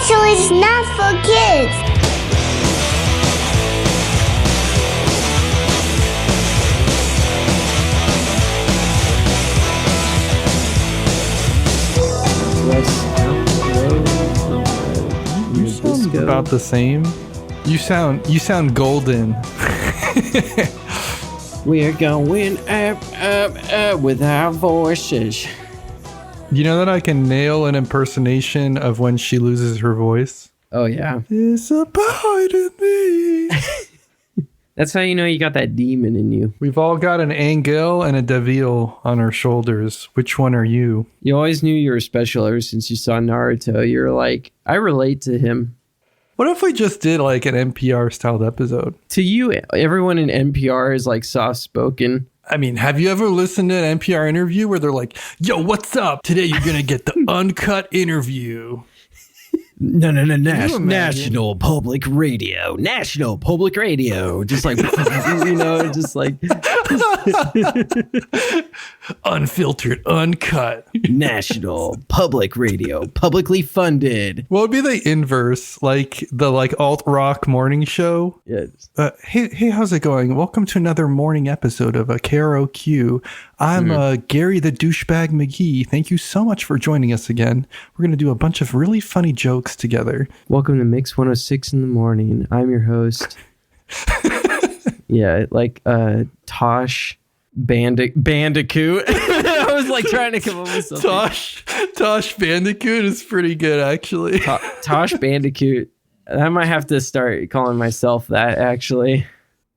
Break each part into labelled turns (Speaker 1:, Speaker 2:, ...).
Speaker 1: so it's not for kids.
Speaker 2: You sound about the same. You sound golden.
Speaker 3: We're going up with our voices.
Speaker 2: You know that I can nail an impersonation of when she loses her voice?
Speaker 3: Oh, yeah.
Speaker 2: It's a part of me.
Speaker 3: That's how you know you got that demon in you.
Speaker 2: We've all got an Angel and a Devil on our shoulders. Which one are you?
Speaker 3: You always knew you were special ever since you saw Naruto. You're like, I relate to him.
Speaker 2: What if we just did like an NPR-styled episode?
Speaker 3: To you, everyone in NPR is like soft-spoken.
Speaker 2: I mean, have you ever listened to an NPR interview where they're like, yo, what's up? Today you're going to get the uncut interview.
Speaker 3: No. National Public Radio. National Public Radio. Just like, just like.
Speaker 2: Unfiltered, uncut.
Speaker 3: National Public Radio. Publicly funded.
Speaker 2: What would be the inverse? Like the alt-rock morning show?
Speaker 3: Yes.
Speaker 2: Hey, how's it going? Welcome to another morning episode of KROQ. I'm Gary the Douchebag McGee. Thank you so much for joining us again. We're going to do a bunch of really funny jokes together.
Speaker 3: Welcome to Mix 106 in the morning. I'm your host. Yeah, like Tosh Bandicoot. I was like trying to come up with something.
Speaker 2: Tosh Bandicoot is pretty good, actually.
Speaker 3: Tosh Bandicoot. I might have to start calling myself that, actually.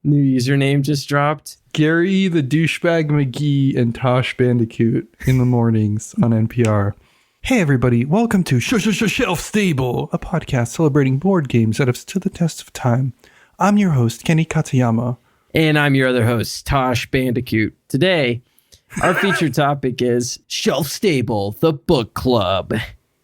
Speaker 3: New username just dropped.
Speaker 2: Gary the Douchebag McGee and Tosh Bandicoot in the mornings on NPR. Hey everybody, welcome to Shelf Stable, a podcast celebrating board games that have stood the test of time. I'm your host, Kenny Katayama.
Speaker 3: And I'm your other host, Tosh Bandicoot. Today, our featured topic is Shelf Stable, the book club.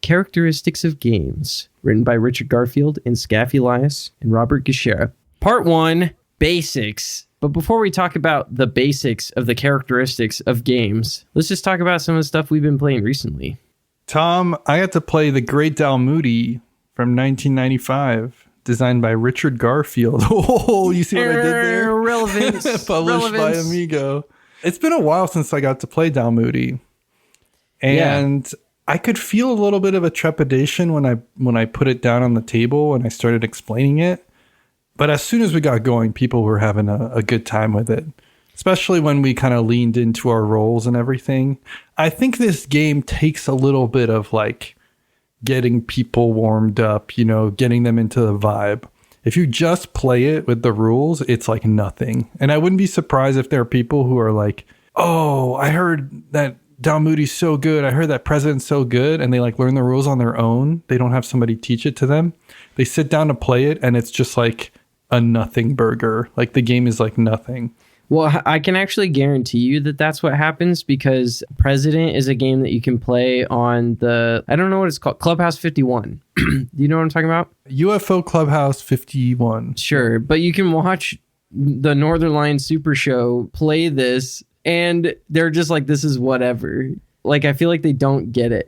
Speaker 3: Characteristics of games. Written by Richard Garfield and Skaff, Elias, and Robert Gutschera. Part 1, Basics. But before we talk about the basics of the characteristics of games, let's just talk about some of the stuff we've been playing recently.
Speaker 2: Tom, I got to play The Great Dalmuti from 1995, designed by Richard Garfield. Oh, you see what I did there?
Speaker 3: Relevance.
Speaker 2: Published by AMIGO. It's been a while since I got to play Dalmuti. And I could feel a little bit of a trepidation when I put it down on the table and I started explaining it. But as soon as we got going, people were having a good time with it, especially when we kind of leaned into our roles and everything. I think this game takes a little bit of like getting people warmed up, getting them into the vibe. If you just play it with the rules, it's like nothing. And I wouldn't be surprised if there are people who are like, oh, I heard that Dalmuti's so good. I heard that President's so good. And they like learn the rules on their own. They don't have somebody teach it to them. They sit down to play it and it's just like a nothing burger. Like the game is like nothing.
Speaker 3: Well, I can actually guarantee you that that's what happens because President is a game that you can play on I don't know what it's called, Clubhouse 51. Do you know what I'm talking about?
Speaker 2: UFO Clubhouse 51.
Speaker 3: Sure, but you can watch the Northern Lion Super Show play this and they're just like, this is whatever. Like, I feel like they don't get it.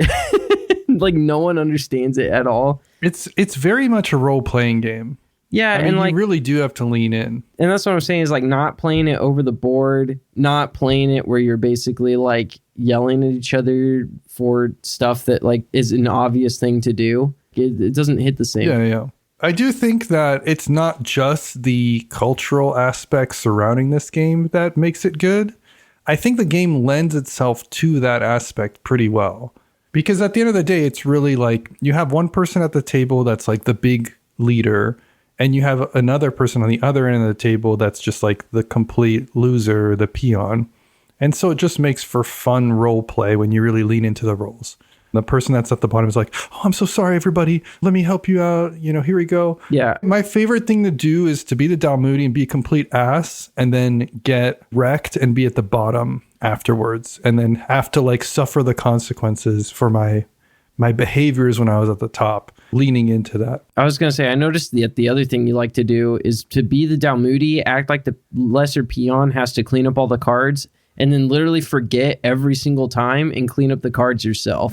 Speaker 3: Like, no one understands it at all.
Speaker 2: It's very much a role-playing game.
Speaker 3: Yeah,
Speaker 2: I mean,
Speaker 3: and like
Speaker 2: you really do have to lean in.
Speaker 3: And that's what I'm saying is like not playing it over the board, not playing it where you're basically like yelling at each other for stuff that like is an obvious thing to do. It doesn't hit the same.
Speaker 2: Yeah. I do think that it's not just the cultural aspects surrounding this game that makes it good. I think the game lends itself to that aspect pretty well. Because at the end of the day, it's really like you have one person at the table that's like the big leader. And you have another person on the other end of the table that's just like the complete loser, the peon. And so it just makes for fun role play when you really lean into the roles. The person that's at the bottom is like, oh, I'm so sorry, everybody. Let me help you out. Here we go.
Speaker 3: Yeah.
Speaker 2: My favorite thing to do is to be the Dalmuti and be a complete ass and then get wrecked and be at the bottom afterwards. And then have to like suffer the consequences for my behaviors when I was at the top, leaning into that.
Speaker 3: I was going to say, I noticed that the other thing you like to do is to be the Dalmuti, act like the lesser peon has to clean up all the cards, and then literally forget every single time and clean up the cards yourself.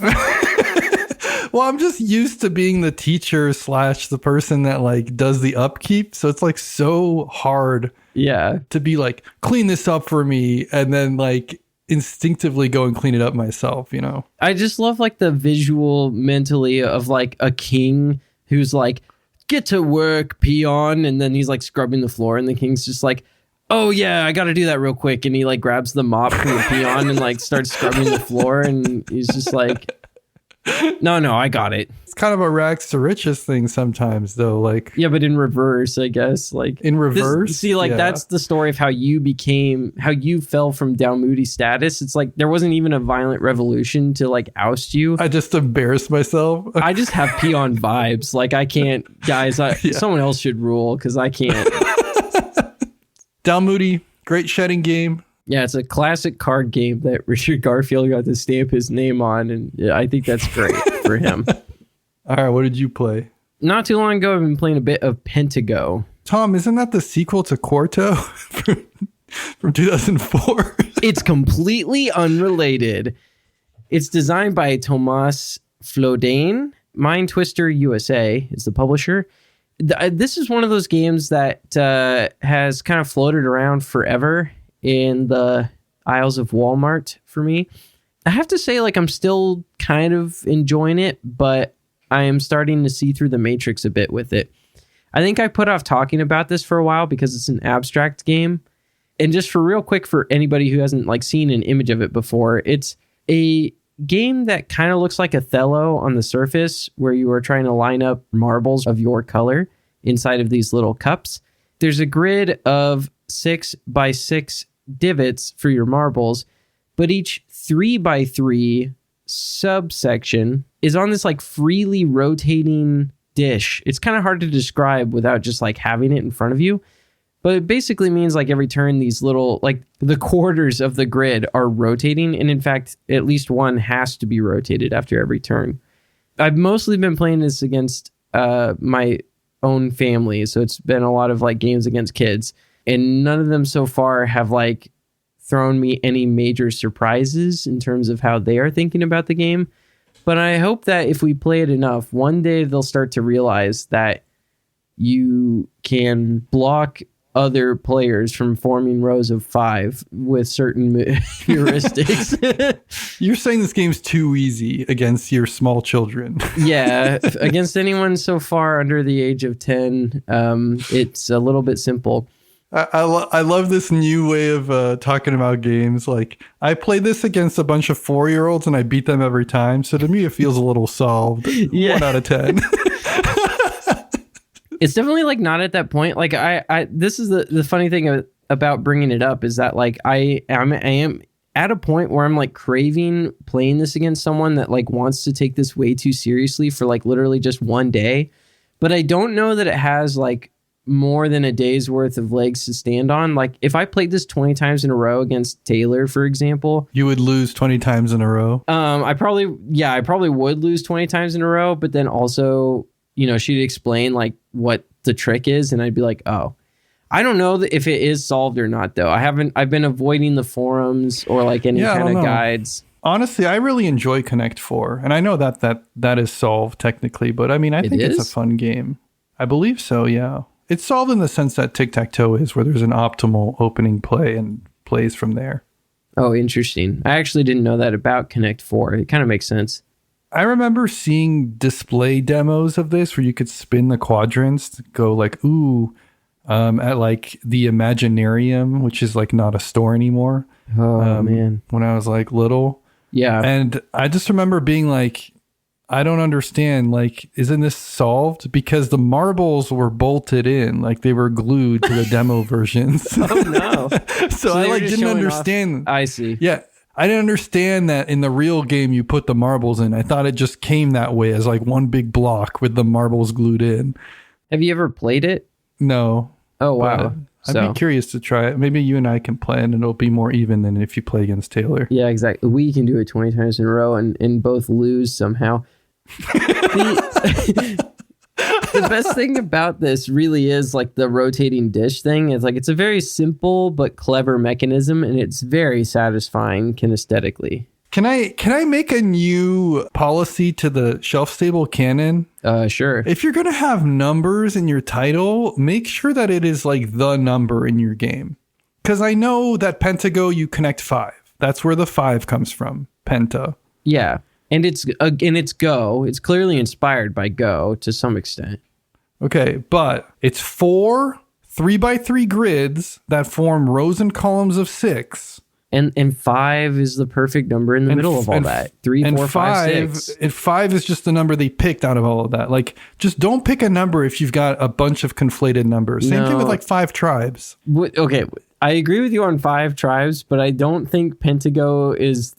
Speaker 2: Well, I'm just used to being the teacher / the person that like does the upkeep. So it's like so hard to be like, clean this up for me. And then like instinctively go and clean it up myself, you know?
Speaker 3: I just love like the visual mentally of like a king who's like, get to work, peon. And then he's like scrubbing the floor and the king's just like, oh yeah, I got to do that real quick. And he like grabs the mop from the peon and like starts scrubbing the floor. And he's just like, no, I got it.
Speaker 2: It's kind of a rags to riches thing sometimes though. Like,
Speaker 3: yeah, but in reverse, I guess. Like
Speaker 2: in reverse.
Speaker 3: That's the story of how you fell from Dalmuti status. It's like there wasn't even a violent revolution to like oust you.
Speaker 2: I just embarrassed myself.
Speaker 3: I just have peon vibes. Like I can't, guys, someone else should rule because I can't.
Speaker 2: Dalmuti, great shedding game.
Speaker 3: Yeah, it's a classic card game that Richard Garfield got to stamp his name on, and yeah, I think that's great for him.
Speaker 2: All right, what did you play?
Speaker 3: Not too long ago, I've been playing a bit of Pentago.
Speaker 2: Tom, isn't that the sequel to Quarto from 2004?
Speaker 3: It's completely unrelated. It's designed by Tomas Flodén. MindTwister USA is the publisher. This is one of those games that has kind of floated around forever in the aisles of Walmart for me. I have to say, like, I'm still kind of enjoying it, but I am starting to see through the matrix a bit with it. I think I put off talking about this for a while because it's an abstract game. And just for real quick, for anybody who hasn't like seen an image of it before, it's a game that kind of looks like Othello on the surface, where you are trying to line up marbles of your color inside of these little cups. There's a grid of 6 by 6 divots for your marbles, but each 3 by 3 subsection is on this like freely rotating dish. It's kind of hard to describe without just like having it in front of you. But it basically means like every turn, these little, like the quarters of the grid are rotating. And in fact, at least one has to be rotated after every turn. I've mostly been playing this against my own family. So it's been a lot of like games against kids. And none of them so far have like thrown me any major surprises in terms of how they are thinking about the game. But I hope that if we play it enough, one day they'll start to realize that you can block other players from forming rows of 5 with certain heuristics.
Speaker 2: You're saying this game's too easy against your small children.
Speaker 3: Yeah, against anyone so far under the age of 10, it's a little bit simple.
Speaker 2: I love this new way of talking about games. Like, I play this against a bunch of 4-year-olds and I beat them every time. So to me, it feels a little solved. Yeah. 1 out of 10.
Speaker 3: It's definitely like not at that point. Like I this is the funny thing about bringing it up is that like I am at a point where I'm like craving playing this against someone that like wants to take this way too seriously for like literally just one day. But I don't know that it has like more than a day's worth of legs to stand on. Like if I played this 20 times in a row against Taylor, for example,
Speaker 2: you would lose 20 times in a row. I probably would lose 20 times in a row, but then also, you know, she'd explain like what the trick is and I'd be like, oh, I don't know if it is solved or not though. I've been avoiding the forums or like any kind of guides. Honestly, I really enjoy Connect 4 and I know that is solved technically, but I mean, I think it's a fun game. I believe so. Yeah. It's solved in the sense that tic-tac-toe is where there's an optimal opening play and plays from there.
Speaker 3: Oh, interesting. I actually didn't know that about Connect 4. It kind of makes sense.
Speaker 2: I remember seeing display demos of this where you could spin the quadrants to go like, at like the Imaginarium, which is like not a store anymore.
Speaker 3: Oh, man.
Speaker 2: When I was like little.
Speaker 3: Yeah.
Speaker 2: And I just remember being like, I don't understand. Like, isn't this solved? Because the marbles were bolted in, like they were glued to the demo versions.
Speaker 3: Oh, no.
Speaker 2: so I like didn't understand.
Speaker 3: I see.
Speaker 2: Yeah. I didn't understand that in the real game you put the marbles in. I thought it just came that way as like one big block with the marbles glued in.
Speaker 3: Have you ever played it?
Speaker 2: No.
Speaker 3: Oh, wow.
Speaker 2: I'd be curious to try it. Maybe you and I can play it and it'll be more even than if you play against Taylor.
Speaker 3: Yeah, exactly. We can do it 20 times in a row and both lose somehow. The best thing about this really is like the rotating dish thing. It's like it's a very simple but clever mechanism and it's very satisfying kinesthetically.
Speaker 2: Can I make a new policy to the shelf stable canon?
Speaker 3: Sure.
Speaker 2: If you're going to have numbers in your title, make sure that it is like the number in your game. Because I know that Pentago, you connect 5. That's where the 5 comes from. Penta.
Speaker 3: Yeah. And it's Go. It's clearly inspired by Go to some extent.
Speaker 2: Okay, but it's 4 3x3 grids that form rows and columns of 6.
Speaker 3: And 5 is the perfect number in the middle of all that. 3, 4, 5, 6.
Speaker 2: And 5 is just the number they picked out of all of that. Like, just don't pick a number if you've got a bunch of conflated numbers. Same thing with like 5 tribes.
Speaker 3: Okay, I agree with you on 5 tribes, but I don't think Pentago is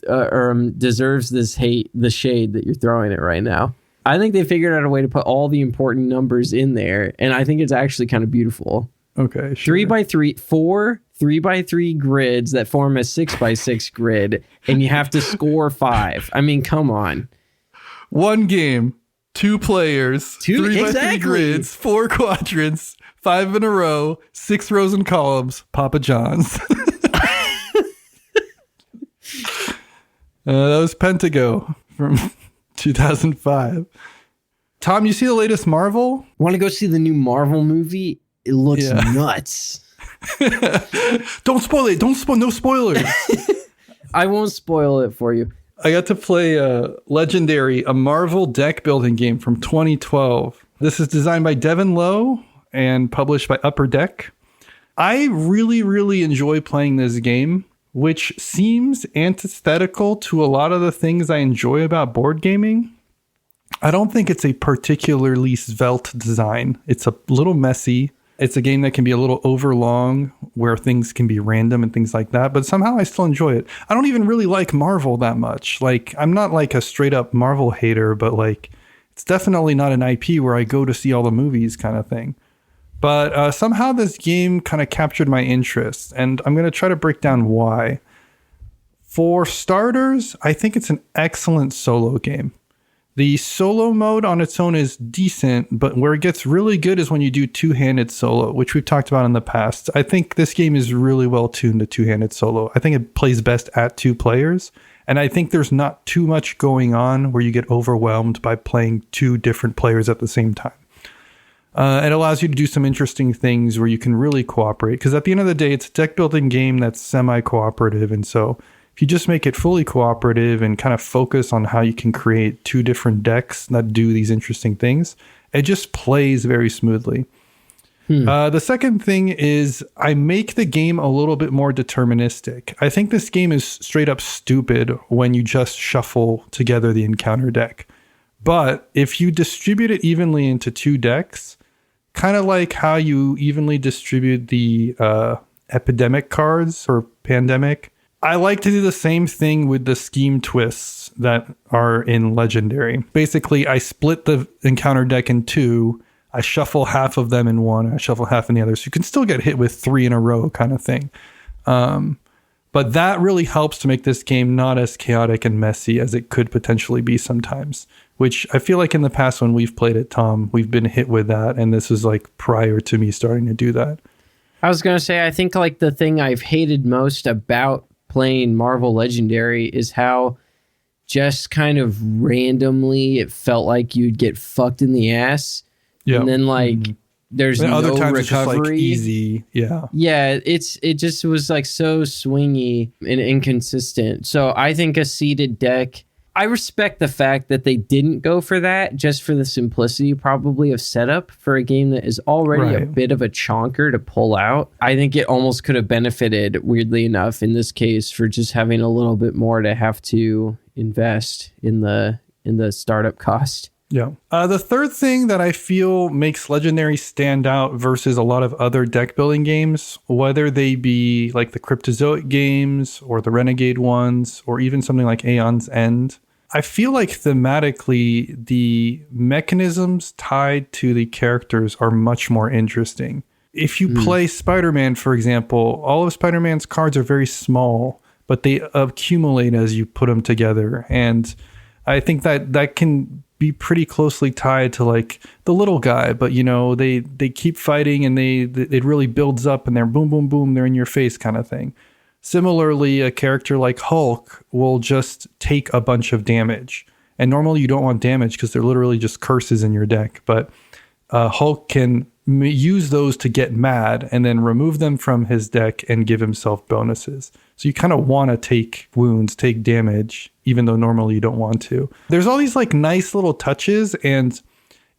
Speaker 3: deserves the shade that you're throwing it right now. I think they figured out a way to put all the important numbers in there, and I think it's actually kind of beautiful.
Speaker 2: Okay, sure.
Speaker 3: 3x3, 4 3x3 grids that form a 6x6 grid, and you have to score 5. I mean, come on.
Speaker 2: 1 game, 2 players, 3x3 grids, 4 quadrants, 5 in a row, 6 rows and columns, Papa John's. That was Pentago from 2005. Tom, you see the latest Marvel?
Speaker 3: Want to go see the new Marvel movie? It looks nuts.
Speaker 2: Don't spoil it. No spoilers.
Speaker 3: I won't spoil it for you.
Speaker 2: I got to play Legendary, a Marvel deck building game from 2012. This is designed by Devin and published by Upper Deck. I really, really enjoy playing this game, which seems antithetical to a lot of the things I enjoy about board gaming. I don't think it's a particularly svelte design. It's a little messy. It's a game that can be a little overlong, where things can be random and things like that, but somehow I still enjoy it. I don't even really like Marvel that much. Like, I'm not like a straight up Marvel hater, but like, it's definitely not an IP where I go to see all the movies kind of thing. But somehow this game kind of captured my interest, and I'm going to try to break down why. For starters, I think it's an excellent solo game. The solo mode on its own is decent, but where it gets really good is when you do two-handed solo, which we've talked about in the past. I think this game is really well tuned to two-handed solo. I think it plays best at 2 players, and I think there's not too much going on where you get overwhelmed by playing 2 different players at the same time. It allows you to do some interesting things where you can really cooperate, because at the end of the day, it's a deck-building game that's semi-cooperative, and so if you just make it fully cooperative and kind of focus on how you can create 2 different decks that do these interesting things, it just plays very smoothly. The second thing is I make the game a little bit more deterministic. I think this game is straight up stupid when you just shuffle together the encounter deck. But if you distribute it evenly into 2 decks, kind of like how you evenly distribute the epidemic cards or pandemic, I like to do the same thing with the scheme twists that are in Legendary. Basically, I split the encounter deck in 2. I shuffle half of them in one. I shuffle half in the other. So you can still get hit with 3 in a row kind of thing. But that really helps to make this game not as chaotic and messy as it could potentially be sometimes, which I feel like in the past when we've played it, Tom, we've been hit with that. And this was like prior to me starting to do that.
Speaker 3: I was going to say, I think like the thing I've hated most about playing Marvel Legendary is how just kind of randomly it felt like you'd get fucked in the ass. Yeah. And then like there's no
Speaker 2: other times
Speaker 3: recovery.
Speaker 2: It's just like easy. Yeah.
Speaker 3: Yeah, it just was like so swingy and inconsistent. So I think a seeded deck, I respect the fact that they didn't go for that just for the simplicity probably of setup for a game that is already a bit of a chonker to pull out. I think it almost could have benefited, weirdly enough, in this case for just having a little bit more to have to invest in the startup cost.
Speaker 2: Yeah. The third thing that I feel makes Legendary stand out versus a lot of other deck building games, whether they be like the Cryptozoic games or the Renegade ones, or even something like Aeon's End, I feel like thematically the mechanisms tied to the characters are much more interesting. If you play Spider-Man, for example, all of Spider-Man's cards are very small, but they accumulate as you put them together. And I think that can be pretty closely tied to like the little guy, but you know, they keep fighting and it really builds up and they're boom, boom, boom, they're in your face kind of thing. Similarly, a character like Hulk will just take a bunch of damage. And normally you don't want damage because they're literally just curses in your deck. But Hulk can use those to get mad and then remove them from his deck and give himself bonuses. So you kind of want to take wounds, take damage, even though normally you don't want to. There's all these like nice little touches, and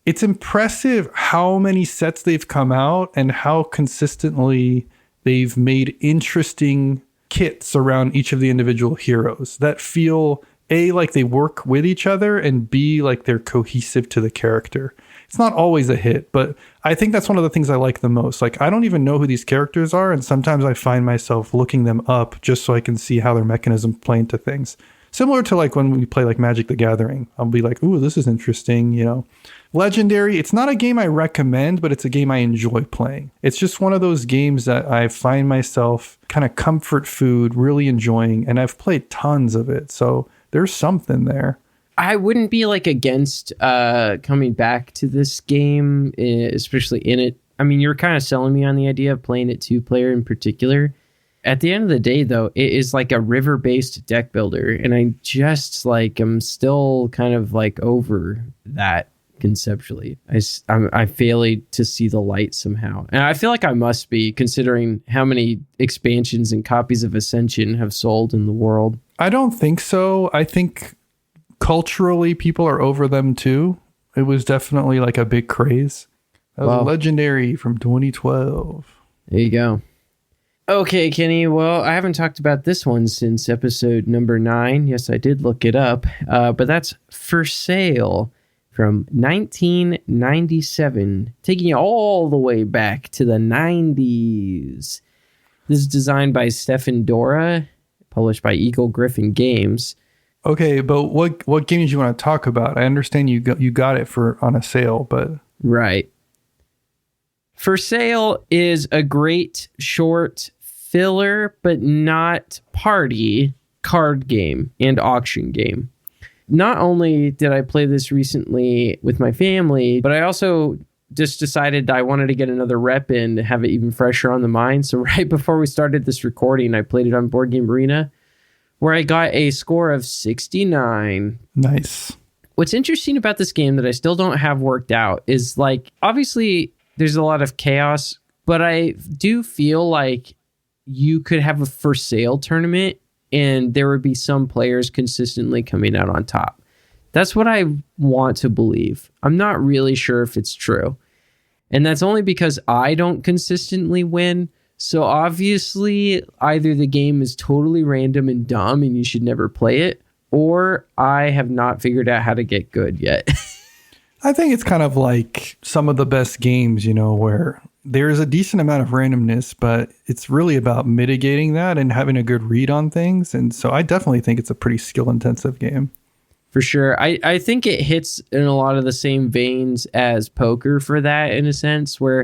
Speaker 2: it's impressive how many sets they've come out and how consistently they've made interesting kits around each of the individual heroes that feel A, like they work with each other, and B, like they're cohesive to the character. It's not always a hit, but I think that's one of the things I like the most. Like, I don't even know who these characters are, and sometimes I find myself looking them up just so I can see how their mechanisms play into things. Similar to like when we play like Magic the Gathering. I'll be like, ooh, this is interesting, you know. Legendary, it's not a game I recommend, but it's a game I enjoy playing. It's just one of those games that I find myself kind of comfort food, really enjoying, and I've played tons of it, so there's something there.
Speaker 3: I wouldn't be like against coming back to this game, especially in it. I mean, you're kind of selling me on the idea of playing it 2-player in particular. At the end of the day, though, it is like a river-based deck builder, and I just like I'm still kind of like over that conceptually. I fail to see the light somehow, and I feel like I must be, considering how many expansions and copies of Ascension have sold in the world.
Speaker 2: I don't think so. I think culturally, people are over them too. It was definitely like a big craze. That was Legendary from 2012.
Speaker 3: There you go. Okay, Kenny. Well, I haven't talked about this one since episode number 9. Yes, I did look it up. But that's For Sale from 1997, taking you all the way back to the 90s. This is designed by Stefan Dorra, published by Eagle-Gryphon Games.
Speaker 2: Okay, but what games you want to talk about? I understand you got it on a sale, but
Speaker 3: right. For Sale is a great short filler, but not party card game and auction game. Not only did I play this recently with my family, but I also just decided I wanted to get another rep in to have it even fresher on the mind. So right before we started this recording, I played it on Board Game Arena, where I got a score of 69.
Speaker 2: Nice.
Speaker 3: What's interesting about this game that I still don't have worked out is, like, obviously there's a lot of chaos, but I do feel like you could have a For Sale tournament and there would be some players consistently coming out on top. That's what I want to believe. I'm not really sure if it's true. And that's only because I don't consistently win. So obviously, either the game is totally random and dumb and you should never play it, or I have not figured out how to get good yet.
Speaker 2: I think it's kind of like some of the best games, you know, where there's a decent amount of randomness, but it's really about mitigating that and having a good read on things. And so I definitely think it's a pretty skill-intensive game.
Speaker 3: For sure. I think it hits in a lot of the same veins as poker for that, in a sense, where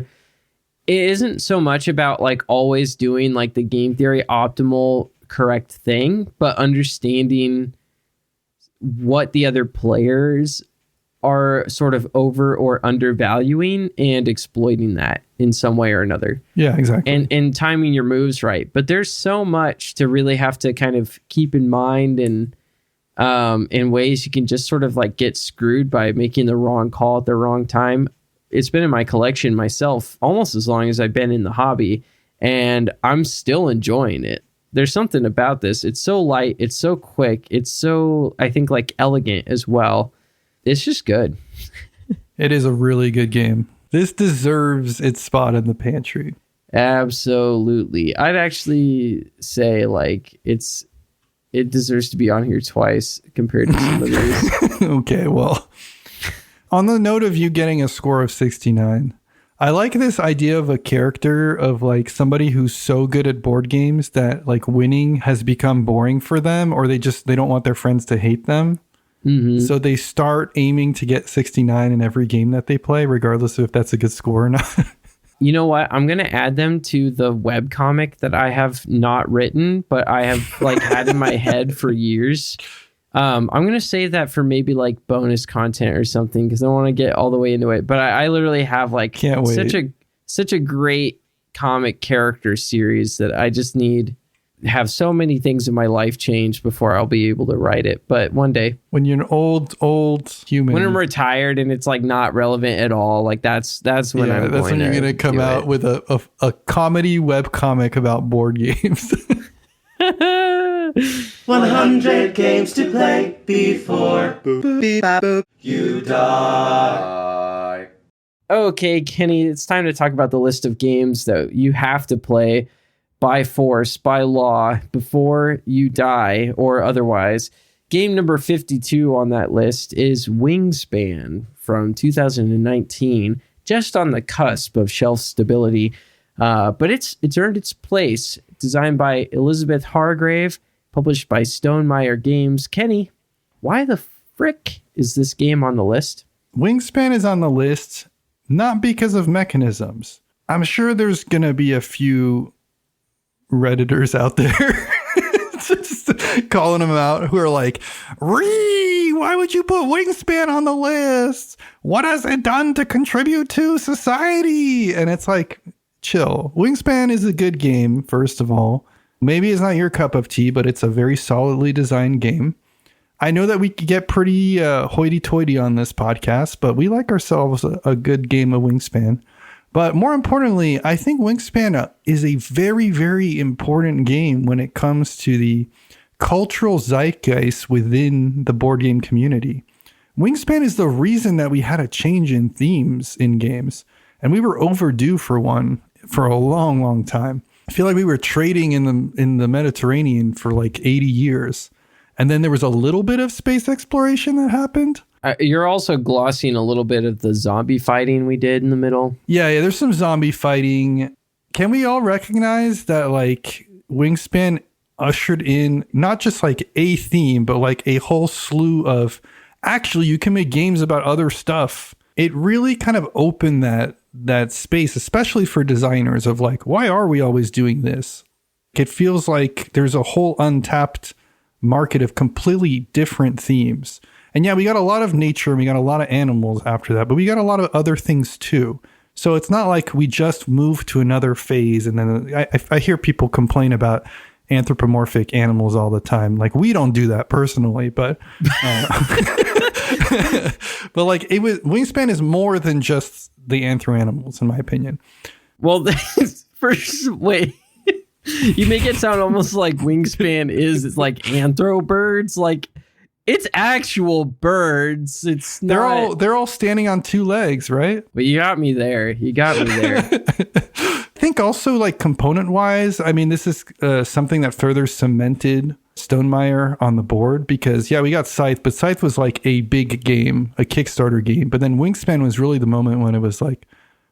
Speaker 3: it isn't so much about like always doing like the game theory optimal correct thing, but understanding what the other players are sort of over or undervaluing and exploiting that in some way or another.
Speaker 2: Yeah, exactly.
Speaker 3: And timing your moves right. But there's so much to really have to kind of keep in mind, and in ways you can just sort of like get screwed by making the wrong call at the wrong time. It's been in my collection myself almost as long as I've been in the hobby, and I'm still enjoying it. There's something about this. It's so light. It's so quick. It's so, I think, like elegant as well. It's just good.
Speaker 2: It is a really good game. This deserves its spot in the pantry.
Speaker 3: Absolutely. I'd actually say like it deserves to be on here twice compared to some of these.
Speaker 2: Okay, well, on the note of you getting a score of 69, I like this idea of a character of like somebody who's so good at board games that like winning has become boring for them, or they don't want their friends to hate them. Mm-hmm. So they start aiming to get 69 in every game that they play, regardless of if that's a good score or not.
Speaker 3: You know what? I'm going to add them to the webcomic that I have not written, but I have like had in my head for years. I'm going to save that for maybe like bonus content or something, because I don't want to get all the way into it. But I literally have like such a great comic character series that I just need have so many things in my life change before I'll be able to write it. But one day,
Speaker 2: when you're an old human,
Speaker 3: when I'm retired and it's like not relevant at all, like that's when
Speaker 2: you're going to come out with a comedy webcomic about board games.
Speaker 4: 100 games to play before you die.
Speaker 3: Okay, Kenny, it's time to talk about the list of games that you have to play by force, by law, before you die or otherwise. Game number 52 on that list is Wingspan from 2019, just on the cusp of shelf stability. But it's earned its place. Designed by Elizabeth Hargrave, published by Stonemaier Games. Kenny, why the frick is this game on the list?
Speaker 2: Wingspan is on the list not because of mechanisms. I'm sure there's going to be a few Redditors out there just calling them out who are like, why would you put Wingspan on the list? What has it done to contribute to society? And it's like, chill. Wingspan is a good game, first of all. Maybe it's not your cup of tea, but it's a very solidly designed game. I know that we could get pretty hoity-toity on this podcast, but we like ourselves a good game of Wingspan. But more importantly, I think Wingspan is a very, very important game when it comes to the cultural zeitgeist within the board game community. Wingspan is the reason that we had a change in themes in games, and we were overdue for one for a long, long time. I feel like we were trading in the Mediterranean for like 80 years. And then there was a little bit of space exploration that happened.
Speaker 3: You're also glossing a little bit of the zombie fighting we did in the middle.
Speaker 2: Yeah, there's some zombie fighting. Can we all recognize that like Wingspan ushered in not just like a theme, but like a whole slew of actually you can make games about other stuff. It really kind of opened that space, especially for designers of like, why are we always doing this? It feels like there's a whole untapped market of completely different themes. And yeah, we got a lot of nature and we got a lot of animals after that, but we got a lot of other things too. So it's not like we just moved to another phase. And then I hear people complain about anthropomorphic animals all the time. Like we don't do that personally, but but like Wingspan is more than just the anthro animals, in my opinion.
Speaker 3: Well, first, wait. You make it sound almost like Wingspan is like anthro birds. Like it's actual birds. It's not.
Speaker 2: They're all standing on two legs, right?
Speaker 3: But you got me there.
Speaker 2: I think also like component wise, I mean, this is something that further cemented Stonemaier on the board because yeah, we got Scythe, but Scythe was like a big game, a Kickstarter game. But then Wingspan was really the moment when it was like,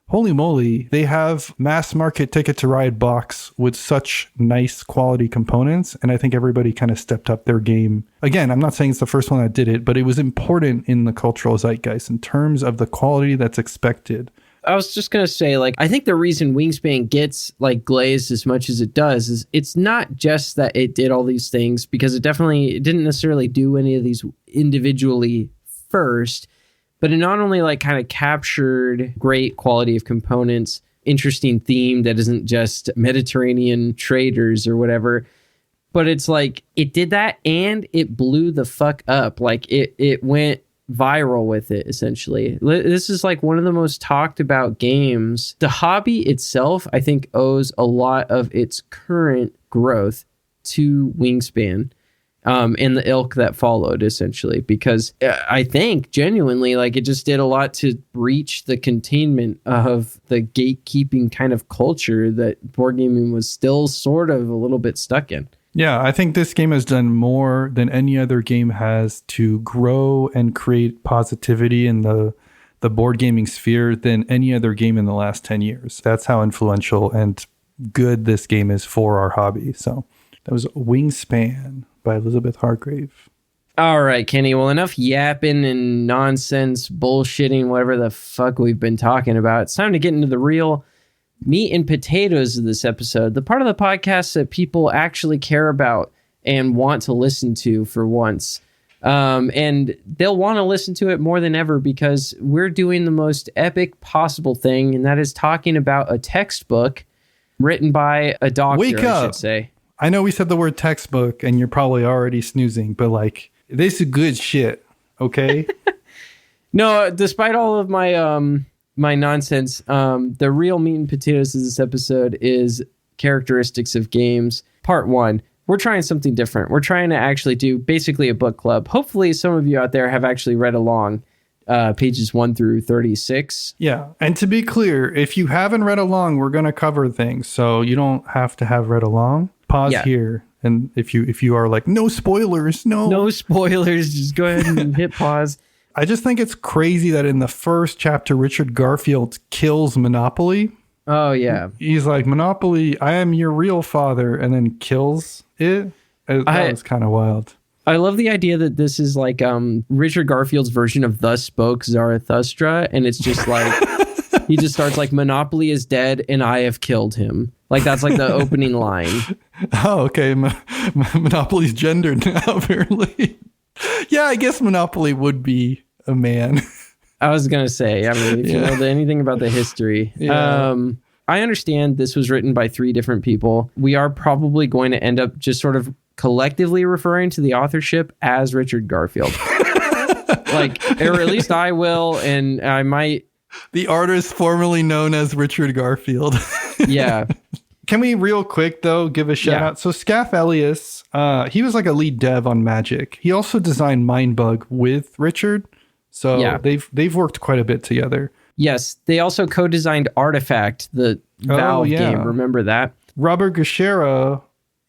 Speaker 2: holy moly, they have mass market Ticket to Ride box with such nice quality components. And I think everybody kind of stepped up their game. Again, I'm not saying it's the first one that did it, but it was important in the cultural zeitgeist in terms of the quality that's expected.
Speaker 3: I was just going to say, like, I think the reason Wingspan gets like glazed as much as it does is it's not just that it did all these things, because it didn't necessarily do any of these individually first. But it not only like kind of captured great quality of components, interesting theme that isn't just Mediterranean traders or whatever, but it's like it did that and it blew the fuck up. Like it went viral with it, essentially. This is like one of the most talked about games. The hobby itself, I think, owes a lot of its current growth to Wingspan. And the ilk that followed, essentially, because I think genuinely, like, it just did a lot to breach the containment of the gatekeeping kind of culture that board gaming was still sort of a little bit stuck in.
Speaker 2: Yeah, I think this game has done more than any other game has to grow and create positivity in the board gaming sphere than any other game in the last 10 years. That's how influential and good this game is for our hobby. So that was Wingspan by Elizabeth Hargrave.
Speaker 3: All right, Kenny. Well, enough yapping and nonsense, bullshitting, whatever the fuck we've been talking about. It's time to get into the real meat and potatoes of this episode, the part of the podcast that people actually care about and want to listen to for once. And they'll want to listen to it more than ever because we're doing the most epic possible thing, and that is talking about a textbook written by a doctor, I should say.
Speaker 2: I know we said the word textbook and you're probably already snoozing, but like, this is good shit, okay?
Speaker 3: No, despite all of my my nonsense, the real meat and potatoes of this episode is characteristics of games. Part 1. We're trying something different. We're trying to actually do basically a book club. Hopefully some of you out there have actually read along pages 1 through 36.
Speaker 2: Yeah. And to be clear, if you haven't read along, we're going to cover things. So you don't have to have read along. Pause here. And if you are like, no spoilers, no
Speaker 3: spoilers, just go ahead and hit pause.
Speaker 2: I just think it's crazy that in the first chapter, Richard Garfield kills Monopoly.
Speaker 3: Oh, yeah.
Speaker 2: He's like, Monopoly, I am your real father, and then kills it. That was kind of wild.
Speaker 3: I love the idea that this is like Richard Garfield's version of Thus Spoke Zarathustra, and it's just like, he just starts like, Monopoly is dead, and I have killed him. Like, that's like the opening line.
Speaker 2: Oh, okay. Monopoly's gendered now, apparently. Yeah, I guess Monopoly would be a man.
Speaker 3: I was going to say, I mean, if you know anything about the history.
Speaker 2: Yeah.
Speaker 3: I understand this was written by 3 different people. We are probably going to end up just sort of collectively referring to the authorship as Richard Garfield. Like, or at least I will, and I might.
Speaker 2: The artist formerly known as Richard Garfield.
Speaker 3: Yeah.
Speaker 2: Can we real quick, though, give a shout out? So Skaff Elias, he was like a lead dev on Magic. He also designed Mindbug with Richard. So they've worked quite a bit together.
Speaker 3: Yes. They also co-designed Artifact, the Valve game. Remember that?
Speaker 2: Robert Gutschera,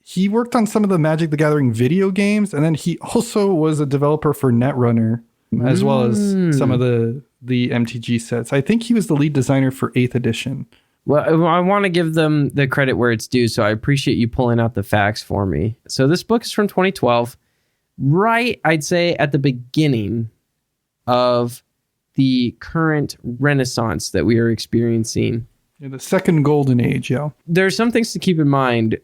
Speaker 2: he worked on some of the Magic the Gathering video games. And then he also was a developer for Netrunner, as well as some of the MTG sets. I think he was the lead designer for 8th edition.
Speaker 3: Well, I want to give them the credit where it's due, so I appreciate you pulling out the facts for me. So this book is from 2012, right, I'd say, at the beginning of the current renaissance that we are experiencing.
Speaker 2: Yeah, the second golden age, yeah.
Speaker 3: There's some things to keep in mind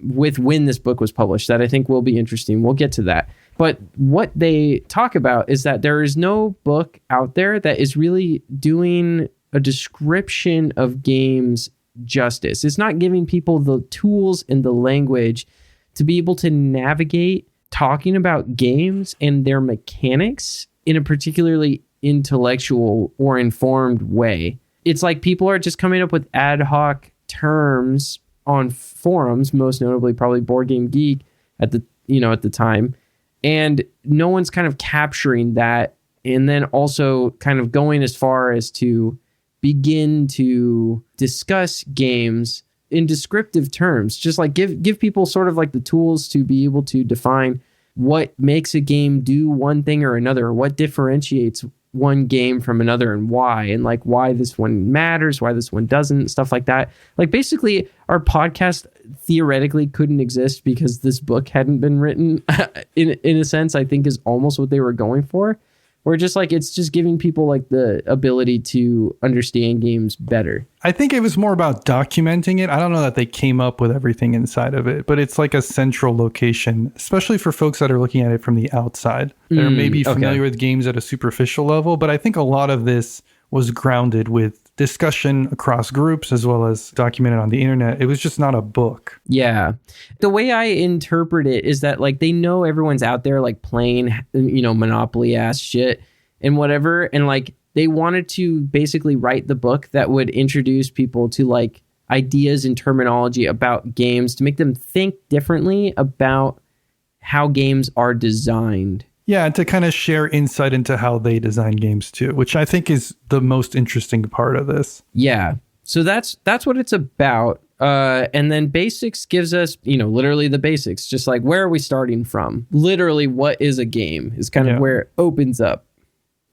Speaker 3: with when this book was published that I think will be interesting. We'll get to that. But what they talk about is that there is no book out there that is really doing a description of games justice. It's not giving people the tools and the language to be able to navigate talking about games and their mechanics in a particularly intellectual or informed way. It's like people are just coming up with ad hoc terms on forums, most notably probably Board Game Geek at the time, and no one's kind of capturing that, and then also kind of going as far as to begin to discuss games in descriptive terms, just like give people sort of like the tools to be able to define what makes a game do one thing or another, what differentiates one game from another and why, and like why this one matters, why this one doesn't, stuff like that. Like basically our podcast theoretically couldn't exist because this book hadn't been written in a sense, I think is almost what they were going for. Or just like, it's just giving people like the ability to understand games better. I
Speaker 2: think it was more about documenting it. I don't know that they came up with everything inside of it, but it's like a central location, especially for folks that are looking at it from the outside. They're maybe familiar with games at a superficial level, but I think a lot of this was grounded with discussion across groups as well as documented on the internet. It was just not a book.
Speaker 3: Yeah. The way I interpret it is that like they know everyone's out there like playing, Monopoly ass shit and whatever. And like they wanted to basically write the book that would introduce people to like ideas and terminology about games to make them think differently about how games are designed.
Speaker 2: Yeah, and to kind of share insight into how they design games too, which I think is the most interesting part of this.
Speaker 3: Yeah. So that's what it's about. And then basics gives us, literally the basics, just like where are we starting from? Literally, what is a game is kind of where it opens up.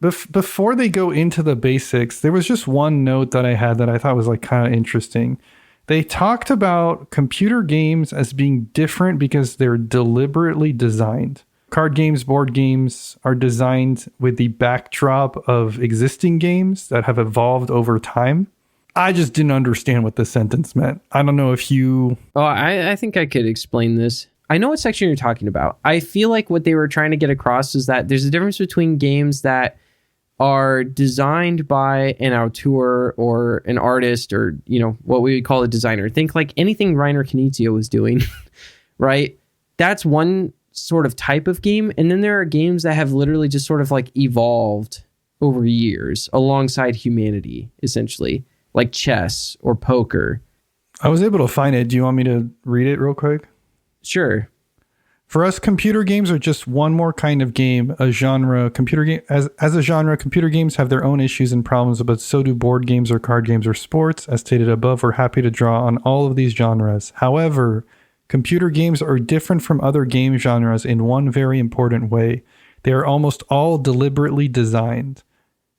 Speaker 2: Before they go into the basics, there was just one note that I had that I thought was like kind of interesting. They talked about computer games as being different because they're deliberately designed. Card games, board games are designed with the backdrop of existing games that have evolved over time. I just didn't understand what this sentence meant. I don't know if you...
Speaker 3: Oh, I think I could explain this. I know what section you're talking about. I feel like what they were trying to get across is that there's a difference between games that are designed by an auteur or an artist or, what we would call a designer. Think like anything Reiner Knizia was doing. right? That's one sort of type of game. And then there are games that have literally just sort of like evolved over years alongside humanity, essentially, like chess or poker.
Speaker 2: I was able to find it. Do you want me to read it real quick?
Speaker 3: Sure.
Speaker 2: For us, computer games are just one more kind of game, a genre. Computer game as a genre, computer games have their own issues and problems, but so do board games or card games or sports. As stated above, we're happy to draw on all of these genres. However, computer games are different from other game genres in one very important way. They are almost all deliberately designed.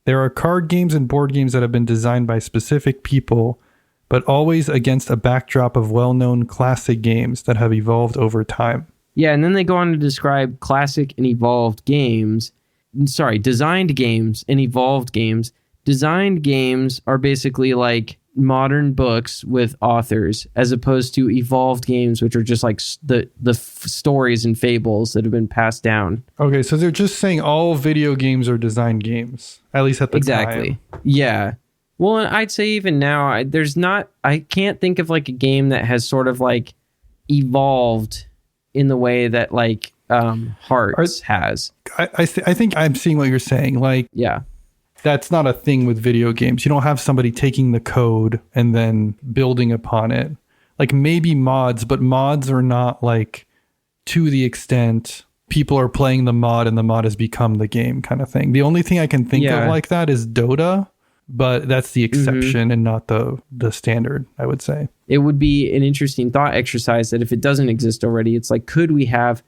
Speaker 2: There are card games and board games that have been designed by specific people, but always against a backdrop of well-known classic games that have evolved over time.
Speaker 3: Yeah, and then they go on to describe classic and evolved games. Designed games and evolved games. Designed games are basically like modern books with authors, as opposed to evolved games, which are just like the stories and fables that have been passed down.
Speaker 2: Okay, so they're just saying all video games are designed games, at least at the time.
Speaker 3: Yeah. Well, and I'd say even now, I can't think of like a game that has sort of like evolved in the way that like Hearts has.
Speaker 2: I think I'm seeing what you're saying. Like,
Speaker 3: yeah,
Speaker 2: that's not a thing with video games. You don't have somebody taking the code and then building upon it. Like maybe mods, but mods are not like to the extent people are playing the mod and the mod has become the game kind of thing. The only thing I can think of like that is Dota, but that's the exception and not the standard, I would say.
Speaker 3: It would be an interesting thought exercise that if it doesn't exist already, it's like, could we have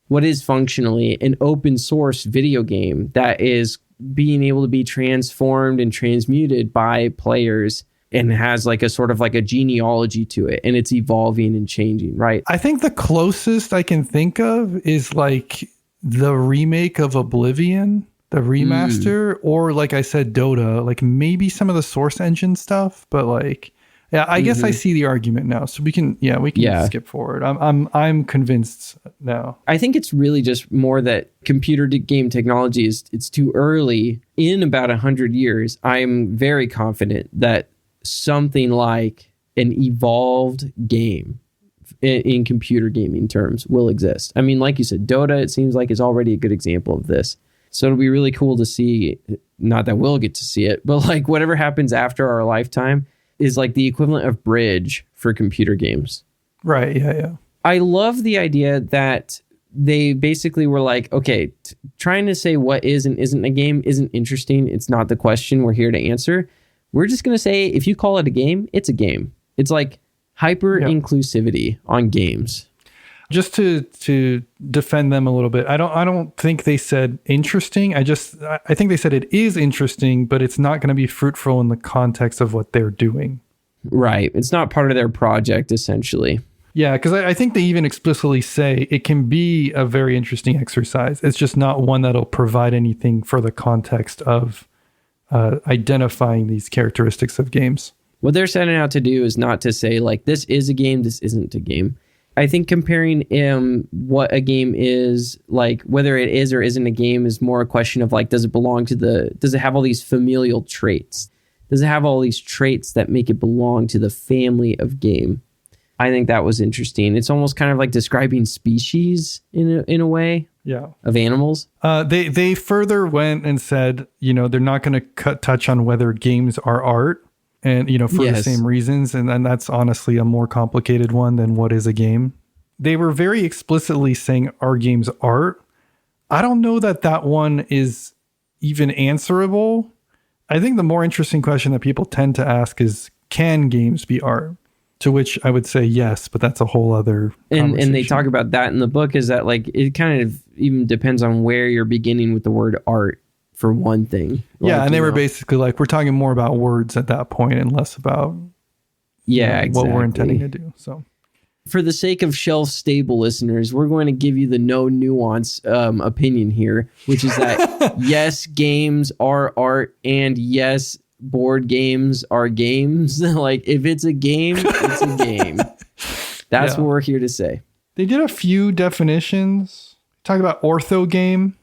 Speaker 3: what is functionally an open source video game that is being able to be transformed and transmuted by players and has like a sort of like a genealogy to it, and it's evolving and changing, right?
Speaker 2: I think the closest I can think of is like the remake of Oblivion, the remaster, or like I said, Dota, like maybe some of the Source Engine stuff, but like, yeah, I guess I see the argument now. So we can skip forward. I'm convinced now.
Speaker 3: I think it's really just more that computer game technology it's too early. In about 100 years, I'm very confident that something like an evolved game in computer gaming terms will exist. I mean, like you said, Dota, it seems like is already a good example of this. So it'll be really cool to see, not that we'll get to see it, but like whatever happens after our lifetime is like the equivalent of Bridge for computer games.
Speaker 2: Right, yeah.
Speaker 3: I love the idea that they basically were like, okay, trying to say what is and isn't a game isn't interesting. It's not the question we're here to answer. We're just going to say, if you call it a game, it's a game. It's like hyper-inclusivity on games.
Speaker 2: Just to defend them a little bit, I don't think they said interesting. I think they said it is interesting, but it's not going to be fruitful in the context of what they're doing.
Speaker 3: Right. It's not part of their project, essentially.
Speaker 2: Yeah, because I think they even explicitly say it can be a very interesting exercise. It's just not one that'll provide anything for the context of identifying these characteristics of games.
Speaker 3: What they're setting out to do is not to say, like, this is a game, this isn't a game. I think comparing what a game is, like, whether it is or isn't a game is more a question of, like, does it have all these familial traits? Does it have all these traits that make it belong to the family of game? I think that was interesting. It's almost kind of like describing species in a way.
Speaker 2: Yeah.
Speaker 3: Of animals.
Speaker 2: They further went and said, they're not going to touch on whether games are art, and for the same reasons, and that's honestly a more complicated one than what is a game. They were very explicitly saying, are games art? I don't know that one is even answerable. I think the more interesting question that people tend to ask is, can games be art? To which I would say yes, but that's a whole other conversation.
Speaker 3: And they talk about that in the book, is that, like, it kind of even depends on where you're beginning with the word art, for one thing.
Speaker 2: Yeah, and they were basically like, we're talking more about words at that point and less about what we're intending to do. So,
Speaker 3: for the sake of shelf-stable listeners, we're going to give you the no nuance opinion here, which is that yes, games are art, and yes, board games are games. Like, if it's a game, it's a game. That's what we're here to say.
Speaker 2: They did a few definitions. Talk about ortho game.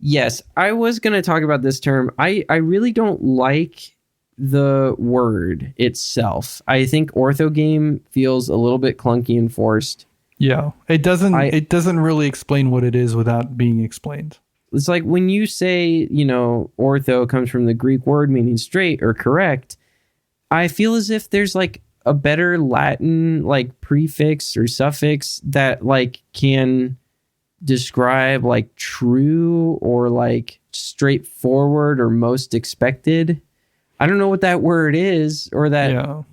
Speaker 3: Yes, I was going to talk about this term. I really don't like the word itself. I think ortho game feels a little bit clunky and forced.
Speaker 2: Yeah, it doesn't really explain what it is without being explained.
Speaker 3: It's like when you say, ortho comes from the Greek word meaning straight or correct, I feel as if there's like a better Latin like prefix or suffix that like can describe like true or like straightforward or most expected. I don't know what that word is or that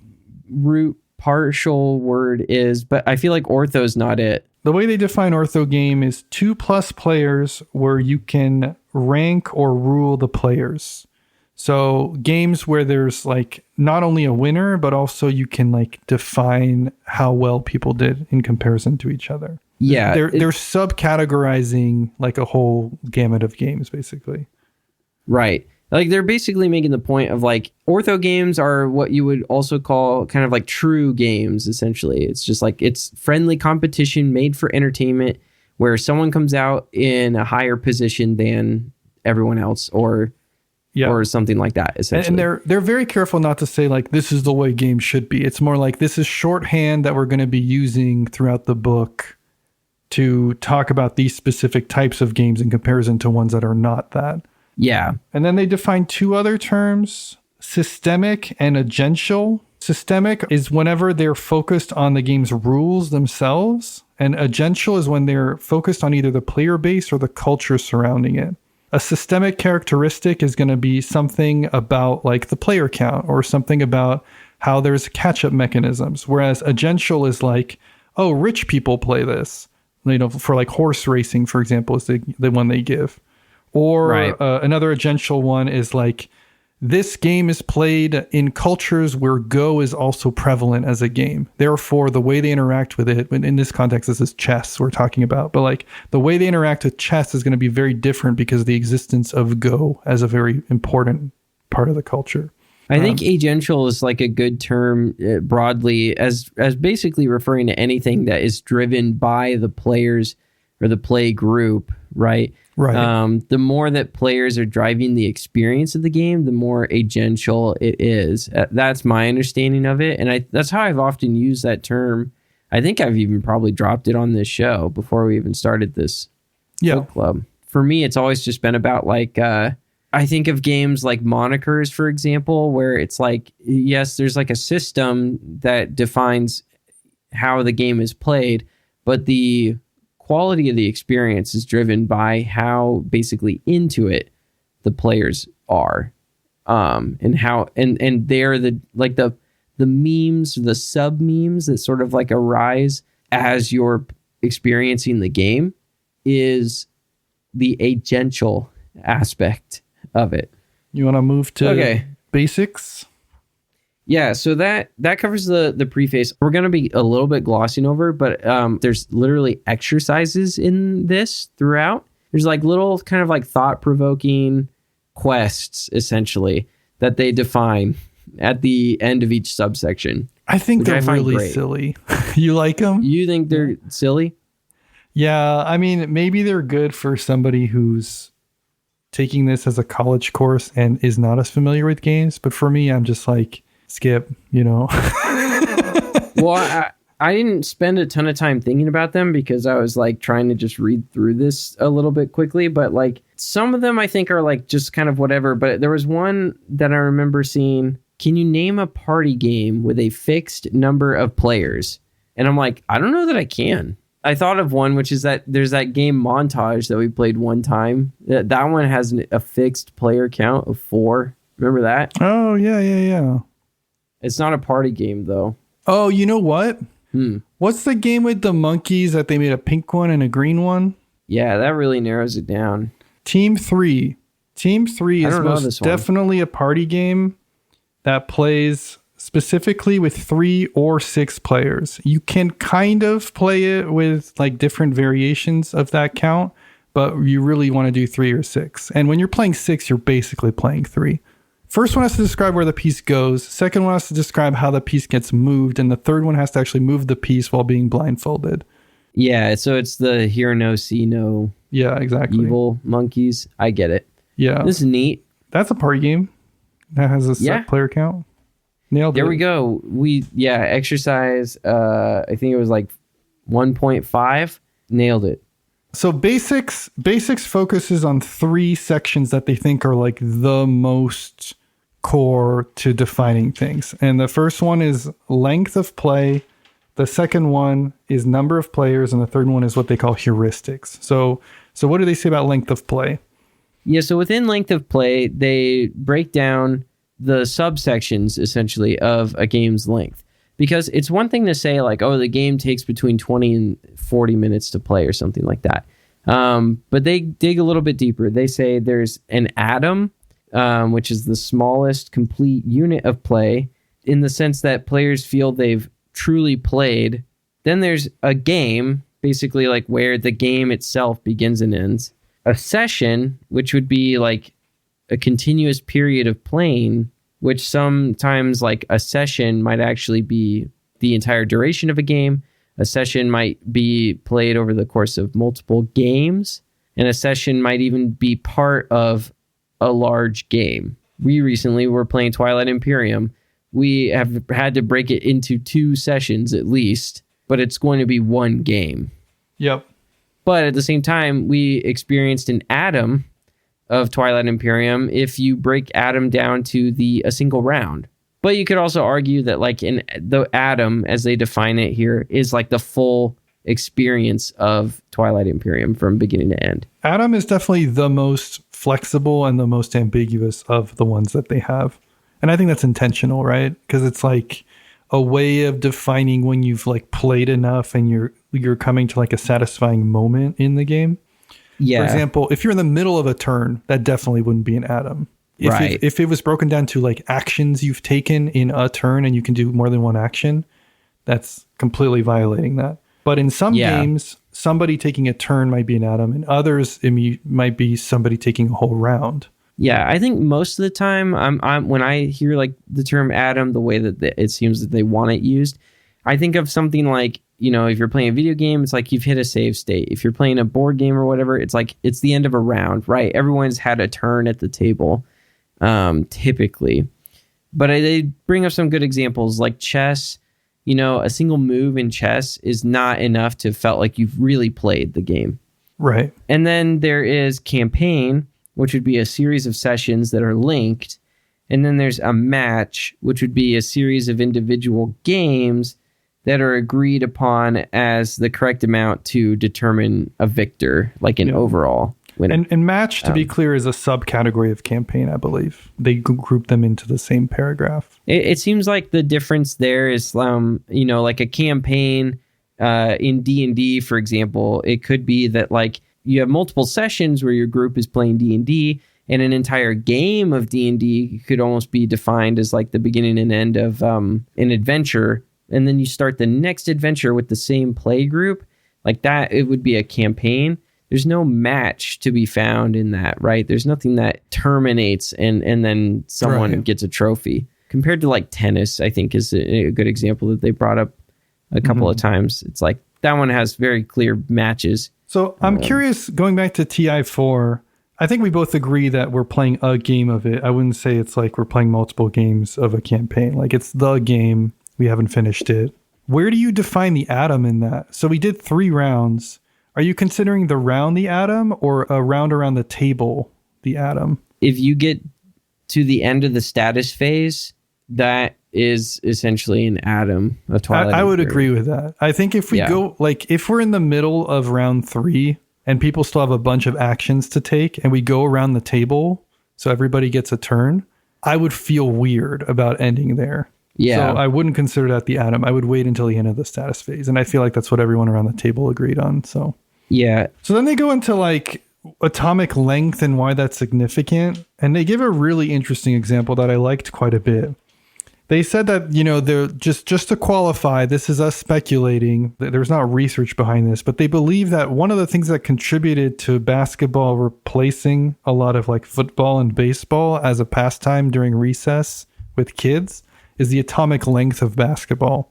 Speaker 3: root partial word is, but I feel like ortho's not it.
Speaker 2: The way they define ortho game is 2+ players where you can rank or rule the players. So games where there's like not only a winner, but also you can like define how well people did in comparison to each other.
Speaker 3: Yeah.
Speaker 2: They're subcategorizing like a whole gamut of games, basically.
Speaker 3: Right. Like they're basically making the point of like ortho games are what you would also call kind of like true games, essentially. It's just like it's friendly competition made for entertainment where someone comes out in a higher position than everyone else or something like that, essentially.
Speaker 2: And they're very careful not to say like this is the way games should be. It's more like this is shorthand that we're going to be using throughout the book to talk about these specific types of games in comparison to ones that are not that.
Speaker 3: Yeah.
Speaker 2: And then they define 2 other terms, systemic and agential. Systemic is whenever they're focused on the game's rules themselves, and agential is when they're focused on either the player base or the culture surrounding it. A systemic characteristic is going to be something about like the player count or something about how there's catch-up mechanisms, whereas agential is like, oh, rich people play this. For like horse racing, for example, is the one they give. Or another agential one is like, this game is played in cultures where Go is also prevalent as a game. Therefore, the way they interact with it, in this context, this is chess we're talking about, but like the way they interact with chess is going to be very different because of the existence of Go as a very important part of the culture.
Speaker 3: I think agential is like a good term broadly as basically referring to anything that is driven by the players or the play group, right?
Speaker 2: Right.
Speaker 3: The more that players are driving the experience of the game, the more agential it is. That's my understanding of it. And that's how I've often used that term. I think I've even probably dropped it on this show before we even started this book club. For me, it's always just been about like, I think of games like monikers, for example, where it's like, yes, there's like a system that defines how the game is played, but the quality of the experience is driven by how basically into it the players are, and how and they're the memes, the sub memes that sort of like arise as you're experiencing the game is the agential aspect of it.
Speaker 2: You want to move to basics?
Speaker 3: Yeah, so that covers the preface. We're going to be a little bit glossing over, but there's literally exercises in this throughout. There's like little kind of like thought-provoking quests, essentially, that they define at the end of each subsection.
Speaker 2: I think they're really silly. You like them?
Speaker 3: You think they're silly?
Speaker 2: Yeah, I mean, maybe they're good for somebody who's taking this as a college course and is not as familiar with games. But for me, I'm just like, skip,
Speaker 3: Well, I didn't spend a ton of time thinking about them because I was like trying to just read through this a little bit quickly. But like some of them I think are like just kind of whatever. But there was one that I remember seeing. Can you name a party game with a fixed number of players? And I'm like, I don't know that I can. I thought of one, which is that there's that game Montage that we played one time. That one has a fixed player count of 4. Remember that?
Speaker 2: Oh, yeah.
Speaker 3: It's not a party game, though.
Speaker 2: Oh, you know what? What's the game with the monkeys that they made a pink one and a green one?
Speaker 3: Yeah, that really narrows it down.
Speaker 2: Team 3. Team 3 is most definitely a party game that plays specifically with 3 or 6 players. You can kind of play it with like different variations of that count, but you really want to do 3 or 6. And when you're playing 6, you're basically playing 3. First one has to describe where the piece goes. Second one has to describe how the piece gets moved. And the third one has to actually move the piece while being blindfolded.
Speaker 3: Yeah, so it's the hear no, see no.
Speaker 2: Yeah, exactly.
Speaker 3: Evil monkeys. I get it.
Speaker 2: Yeah.
Speaker 3: This is neat.
Speaker 2: That's a party game that has a set player count. Nailed it.
Speaker 3: There we go. Exercise. I think it was like 1.5, nailed it.
Speaker 2: So basics focuses on 3 sections that they think are like the most core to defining things. And the first one is length of play. The second one is number of players. And the third one is what they call heuristics. So what do they say about length of play?
Speaker 3: Yeah, so within length of play, they break down the subsections, essentially, of a game's length. Because it's one thing to say, like, oh, the game takes between 20 and 40 minutes to play or something like that. But they dig a little bit deeper. They say there's an atom, which is the smallest complete unit of play, in the sense that players feel they've truly played. Then there's a game, basically like where the game itself begins and ends. A session, which would be like a continuous period of playing, which sometimes like a session might actually be the entire duration of a game. A session might be played over the course of multiple games, and a session might even be part of a large game. We recently were playing Twilight Imperium. We have had to break it into 2 sessions at least, but it's going to be one game.
Speaker 2: Yep.
Speaker 3: But at the same time, we experienced an atom of Twilight Imperium if you break atom down to a single round. But you could also argue that like the atom, as they define it here, is like the full experience of Twilight Imperium from beginning to end.
Speaker 2: Atom is definitely the most flexible and the most ambiguous of the ones that they have. And I think that's intentional, right? Because it's like a way of defining when you've like played enough and you're coming to like a satisfying moment in the game.
Speaker 3: Yeah.
Speaker 2: For example, if you're in the middle of a turn, that definitely wouldn't be an atom. If it was broken down to like actions you've taken in a turn and you can do more than one action, that's completely violating that. But in some games, somebody taking a turn might be an atom, and others it might be somebody taking a whole round.
Speaker 3: Yeah, I think most of the time, I'm when I hear like the term atom, the way that it seems that they want it used, I think of something like, you know, if you're playing a video game, it's like you've hit a save state. If you're playing a board game or whatever, it's like it's the end of a round, right? Everyone's had a turn at the table, typically. But they bring up some good examples like chess. You know, a single move in chess is not enough to felt like you've really played the game.
Speaker 2: Right.
Speaker 3: And then there is campaign, which would be a series of sessions that are linked. And then there's a match, which would be a series of individual games that are agreed upon as the correct amount to determine a victor, like an overall winner. And
Speaker 2: match, to be clear, is a subcategory of campaign, I believe. They group them into the same paragraph.
Speaker 3: It seems like the difference there is, you know, like a campaign in D&D, for example, it could be that like you have multiple sessions where your group is playing D&D, and an entire game of D&D could almost be defined as like the beginning and end of an adventure. And then you start the next adventure with the same play group. Like that, it would be a campaign. There's no match to be found in that, right? There's nothing that terminates and then someone gets a trophy. Compared to like tennis, I think is a good example that they brought up a couple of times. It's like that one has very clear matches.
Speaker 2: So I'm curious, going back to TI4, I think we both agree that we're playing a game of it. I wouldn't say it's like we're playing multiple games of a campaign. Like it's the game. We haven't finished it. Where do you define the atom in that? So we did 3 rounds. Are you considering the round the atom or a round around the table the atom?
Speaker 3: If you get to the end of the status phase, that is essentially an atom of Twilight.
Speaker 2: I would agree with that. I think if we go, like if we're in the middle of round 3 and people still have a bunch of actions to take and we go around the table so everybody gets a turn, I would feel weird about ending there.
Speaker 3: Yeah.
Speaker 2: So I wouldn't consider that the atom. I would wait until the end of the status phase. And I feel like that's what everyone around the table agreed on. So
Speaker 3: yeah.
Speaker 2: So then they go into like atomic length and why that's significant. And they give a really interesting example that I liked quite a bit. They said that, you know, they're just to qualify, this is us speculating. There's not research behind this, but they believe that one of the things that contributed to basketball replacing a lot of like football and baseball as a pastime during recess with kids is the atomic length of basketball,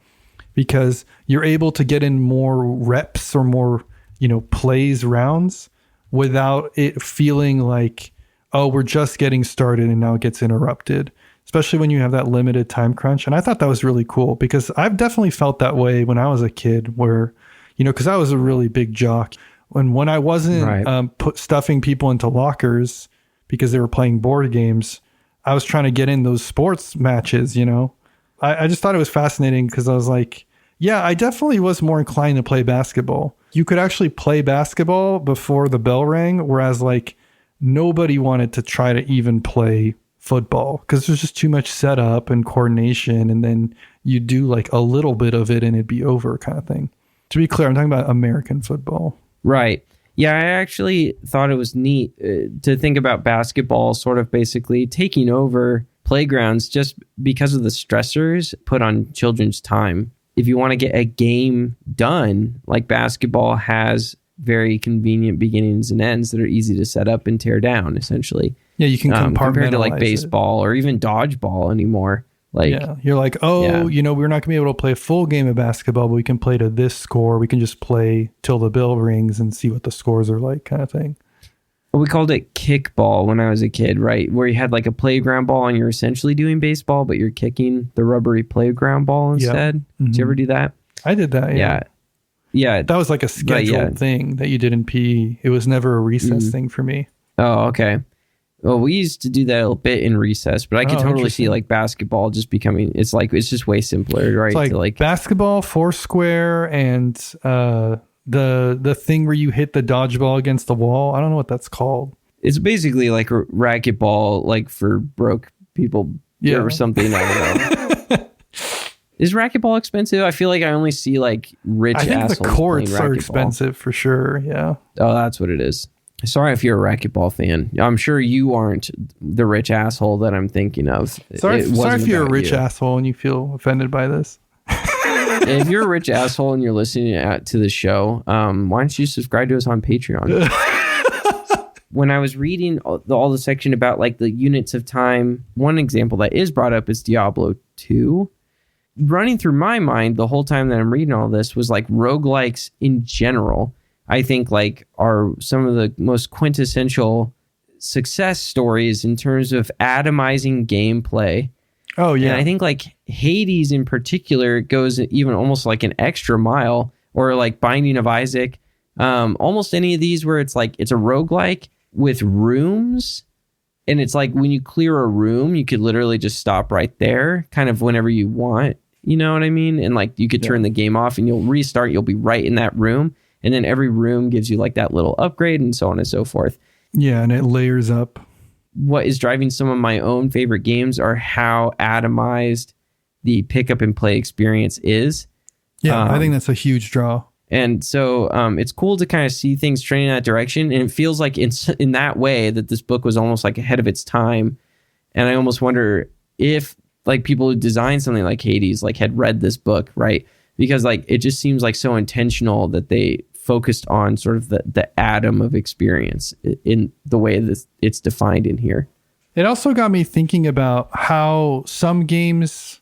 Speaker 2: because you're able to get in more reps or more, you know, plays rounds without it feeling like, oh, we're just getting started and now it gets interrupted, especially when you have that limited time crunch. And I thought that was really cool because I've definitely felt that way when I was a kid where, because I was a really big jock. When I wasn't stuffing people into lockers because they were playing board games, I was trying to get in those sports matches, I just thought it was fascinating because I was like, yeah, I definitely was more inclined to play basketball. You could actually play basketball before the bell rang, whereas like nobody wanted to try to even play football because there's just too much setup and coordination, and then you do like a little bit of it and it'd be over kind of thing. To be clear, I'm talking about American football.
Speaker 3: Right. Yeah, I actually thought it was neat to think about basketball sort of basically taking over playgrounds just because of the stressors put on children's time. If you want to get a game done, like basketball has very convenient beginnings and ends that are easy to set up and tear down, essentially.
Speaker 2: Yeah, you can compartmentalize
Speaker 3: compared to like baseball or even dodgeball anymore. Like,
Speaker 2: yeah, you're like, we're not going to be able to play a full game of basketball, but we can play to this score. We can just play till the bell rings and see what the scores are like, kind of thing.
Speaker 3: We called it kickball when I was a kid, right? Where you had like a playground ball and you're essentially doing baseball, but you're kicking the rubbery playground ball instead. Mm-hmm. Did you ever do that?
Speaker 2: I did that, yeah.
Speaker 3: Yeah.
Speaker 2: That was like a scheduled thing that you did in PE. It was never a recess thing for me.
Speaker 3: Oh, okay. Well, we used to do that a bit in recess, but I could totally see like basketball just becoming, it's just way simpler, right?
Speaker 2: It's like basketball, foursquare, and the thing where you hit the dodgeball against the wall. I don't know what that's called.
Speaker 3: It's basically like a racquetball, like for broke people or something. I don't know. Is racquetball expensive? I feel like I only see like rich assholes.
Speaker 2: I think the courts are expensive for sure. Yeah.
Speaker 3: Oh, that's what it is. Sorry if you're a racquetball fan. I'm sure you aren't the rich asshole that I'm thinking of.
Speaker 2: Sorry if you're a rich asshole and you feel offended by this.
Speaker 3: If you're a rich asshole and you're listening to the show, why don't you subscribe to us on Patreon? When I was reading all the section about like the units of time, one example that is brought up is Diablo 2. Running through my mind the whole time that I'm reading all this was like roguelikes in general. I think like are some of the most quintessential success stories in terms of atomizing gameplay.
Speaker 2: Oh yeah.
Speaker 3: And I think like Hades in particular goes even almost like an extra mile, or like Binding of Isaac. Almost any of these where it's like it's a roguelike with rooms, and it's like when you clear a room, you could literally just stop right there, kind of whenever you want. You know what I mean? And like you could turn the game off and you'll restart, you'll be right in that room. And then every room gives you like that little upgrade and so on and so forth.
Speaker 2: Yeah, and it layers up.
Speaker 3: What is driving some of my own favorite games are how atomized the pick up and play experience is.
Speaker 2: Yeah, I think that's a huge draw.
Speaker 3: And so it's cool to kind of see things trending in that direction. And it feels like in that way that this book was almost like ahead of its time. And I almost wonder if like people who designed something like Hades like had read this book, right? Because like it just seems like so intentional that they focused on sort of the atom of experience in the way that it's defined in here.
Speaker 2: It also got me thinking about how some games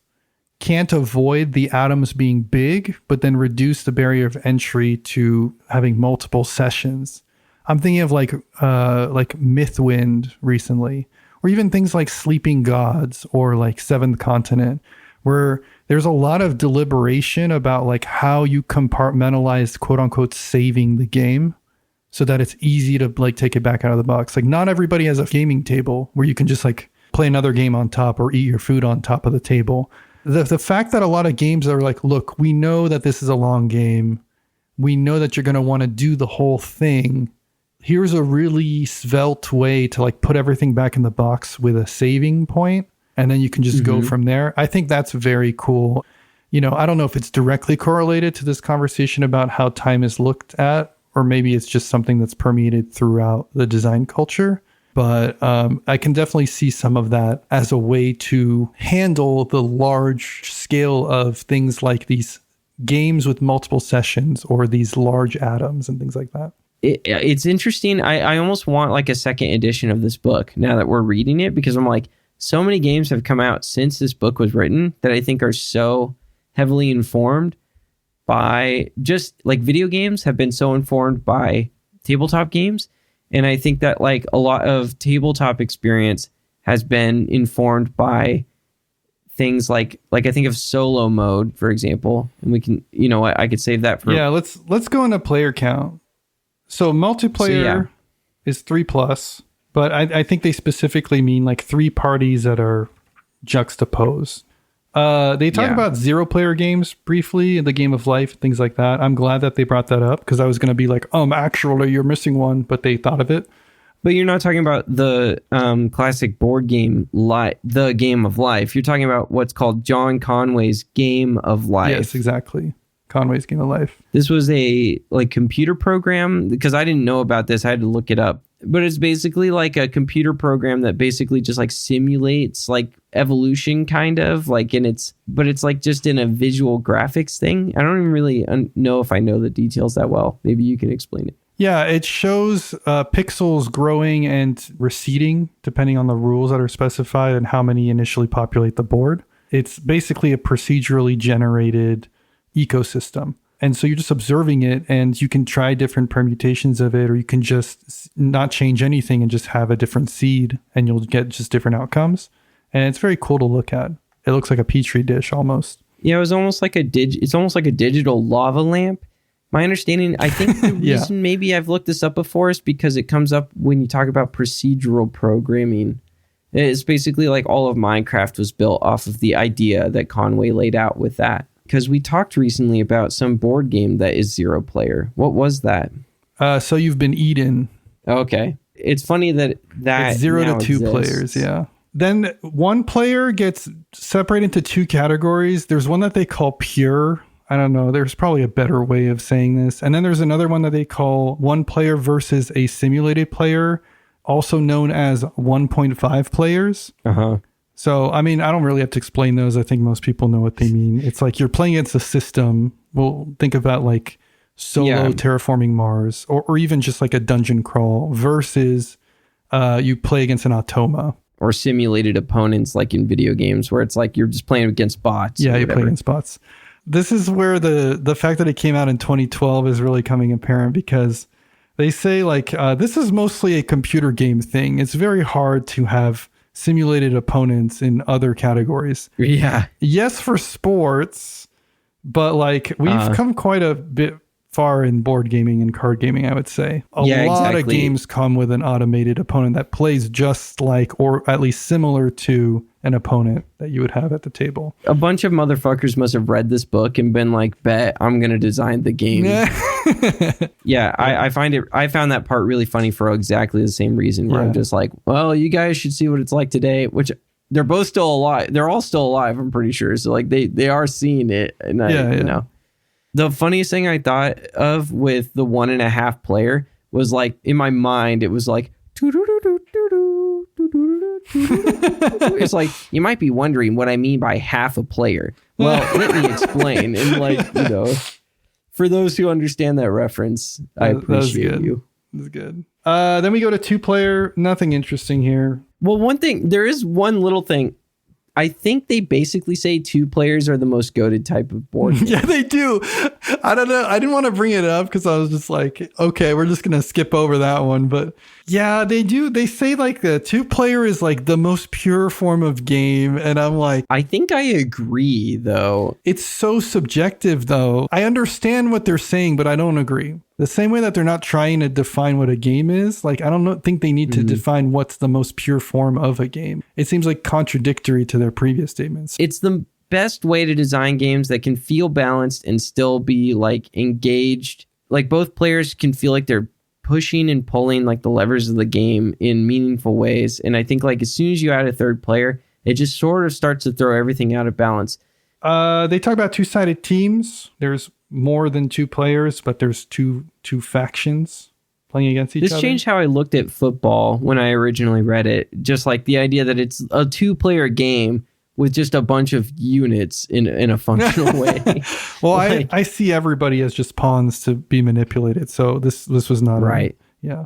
Speaker 2: can't avoid the atoms being big, but then reduce the barrier of entry to having multiple sessions. I'm thinking of like Mythwind recently, or even things like Sleeping Gods or like Seventh Continent, where there's a lot of deliberation about like how you compartmentalize, quote unquote, saving the game so that it's easy to like take it back out of the box. Like not everybody has a gaming table where you can just like play another game on top or eat your food on top of the table. The fact that a lot of games are like, look, we know that this is a long game. We know that you're going to want to do the whole thing. Here's a really svelte way to like put everything back in the box with a saving point. And then you can just go from there. I think that's very cool. You know, I don't know if it's directly correlated to this conversation about how time is looked at, or maybe it's just something that's permeated throughout the design culture. But I can definitely see some of that as a way to handle the large scale of things like these games with multiple sessions or these large atoms and things like that.
Speaker 3: It's interesting. I almost want like a second edition of this book now that we're reading it, because I'm like, so many games have come out since this book was written that I think are so heavily informed by just like video games have been so informed by tabletop games. And I think that like a lot of tabletop experience has been informed by things like I think of solo mode, for example, and we can, I could save that for.
Speaker 2: Yeah, let's go into player count. So multiplayer is 3+, but I think they specifically mean like 3 parties that are juxtaposed. They talk about 0-player games briefly in the game of life, things like that. I'm glad that they brought that up because I was going to be like, actually, you're missing one, but they thought of it.
Speaker 3: But you're not talking about the classic board game, the Game of Life. You're talking about what's called John Conway's Game of Life.
Speaker 2: Yes, exactly. Conway's Game of Life.
Speaker 3: This was a computer program because I didn't know about this. I had to look it up. But it's basically like a computer program that basically just like simulates like evolution kind of but it's like just in a visual graphics thing. I don't even really know if I know the details that well. Maybe you can explain it.
Speaker 2: Yeah, it shows pixels growing and receding depending on the rules that are specified and how many initially populate the board. It's basically a procedurally generated ecosystem. And so you're just observing it and you can try different permutations of it, or you can just not change anything and just have a different seed and you'll get just different outcomes. And it's very cool to look at. It looks like a petri dish almost.
Speaker 3: Yeah, it was almost like it's almost like a digital lava lamp. My understanding, I think the reason maybe I've looked this up before is because it comes up when you talk about procedural programming. It's basically like all of Minecraft was built off of the idea that Conway laid out with that. Because we talked recently about some board game that is 0-player. What was that?
Speaker 2: So You've Been Eaten.
Speaker 3: Okay. It's funny that
Speaker 2: it's 0 to 2
Speaker 3: exists.
Speaker 2: players, yeah. Then 1 player gets separated into 2 categories. There's one that they call pure. I don't know. There's probably a better way of saying this. And then there's another one that they call 1 player versus a simulated player, also known as 1.5 players.
Speaker 3: Uh-huh.
Speaker 2: So, I mean, I don't really have to explain those. I think most people know what they mean. It's like you're playing against a system. We'll think about like solo terraforming Mars or even just like a dungeon crawl versus you play against an automa.
Speaker 3: Or simulated opponents like in video games where it's like you're just playing against bots.
Speaker 2: Yeah, you play against bots. This is where the fact that it came out in 2012 is really coming apparent because they say like this is mostly a computer game thing. It's very hard to have simulated opponents in other categories.
Speaker 3: Yeah.
Speaker 2: Yes, for sports, but like we've come quite a bit far in board gaming and card gaming, I would say. A lot of games come with an automated opponent that plays just like, or at least similar to an opponent that you would have at the table.
Speaker 3: A bunch of motherfuckers must have read this book and been like, bet I'm going to design the game. Yeah, I found that part really funny for exactly the same reason where I'm just like, well, you guys should see what it's like today, which they're both still alive. They're all still alive, I'm pretty sure. So like they are seeing it. And you know, the funniest thing I thought of with the 1.5 player was like in my mind, it was like, it's like, you might be wondering what I mean by half a player. Well, let me explain. And like, you know, for those who understand that reference, I appreciate you.
Speaker 2: That's good. Then we go to 2-player. Nothing interesting here.
Speaker 3: Well, there is one little thing. I think they basically say 2 players are the most goated type of board game.
Speaker 2: Yeah, they do. I don't know. I didn't want to bring it up because I was just like, okay, we're just going to skip over that one. But yeah, they do. They say like the 2-player is like the most pure form of game. And I'm like,
Speaker 3: I think I agree, though.
Speaker 2: It's so subjective, though. I understand what they're saying, but I don't agree. The same way that they're not trying to define what a game is, like, I don't think they need to define what's the most pure form of a game. It seems like contradictory to their previous statements.
Speaker 3: It's the best way to design games that can feel balanced and still be like engaged. Like both players can feel like they're pushing and pulling like the levers of the game in meaningful ways. And I think like as soon as you add a 3rd player, it just sort of starts to throw everything out of balance.
Speaker 2: They talk about 2-sided teams. There's more than 2 players, but there's two factions playing against each other.
Speaker 3: This changed how I looked at football when I originally read it. Just like the idea that it's a 2-player game with just a bunch of units in a functional way.
Speaker 2: Well, like, I see everybody as just pawns to be manipulated. So this was not
Speaker 3: right.
Speaker 2: Yeah.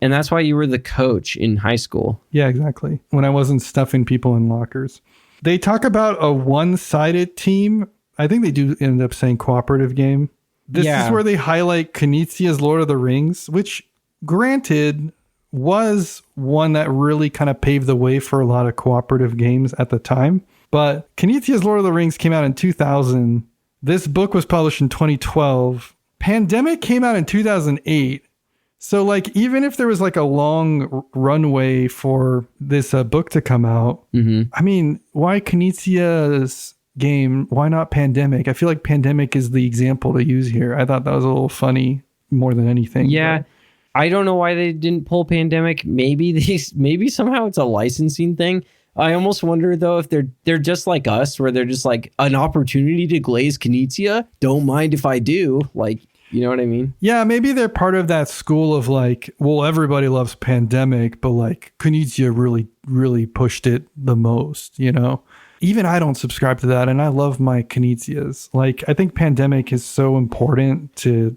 Speaker 3: And that's why you were the coach in high school.
Speaker 2: Yeah, exactly. When I wasn't stuffing people in lockers. They talk about a 1-sided team. I think they do end up saying cooperative game. This is where they highlight Knizia's Lord of the Rings, which granted was one that really kind of paved the way for a lot of cooperative games at the time. But Knizia's Lord of the Rings came out in 2000. This book was published in 2012. Pandemic came out in 2008. So like, even if there was like a long runway for this book to come out, I mean, why Knizia's game? Why not Pandemic? I feel like Pandemic is the example to use here. I thought that was a little funny more than anything.
Speaker 3: Yeah.
Speaker 2: But
Speaker 3: I don't know why they didn't pull Pandemic. Maybe somehow it's a licensing thing. I almost wonder though if they're just like us, where they're just like, an opportunity to glaze Knizia. Don't mind if I do. Like, you know what I mean?
Speaker 2: Yeah, maybe they're part of that school of like, well, everybody loves Pandemic, but like Knizia really, really pushed it the most, you know? Even I don't subscribe to that, and I love my Knizias. Like, I think Pandemic is so important to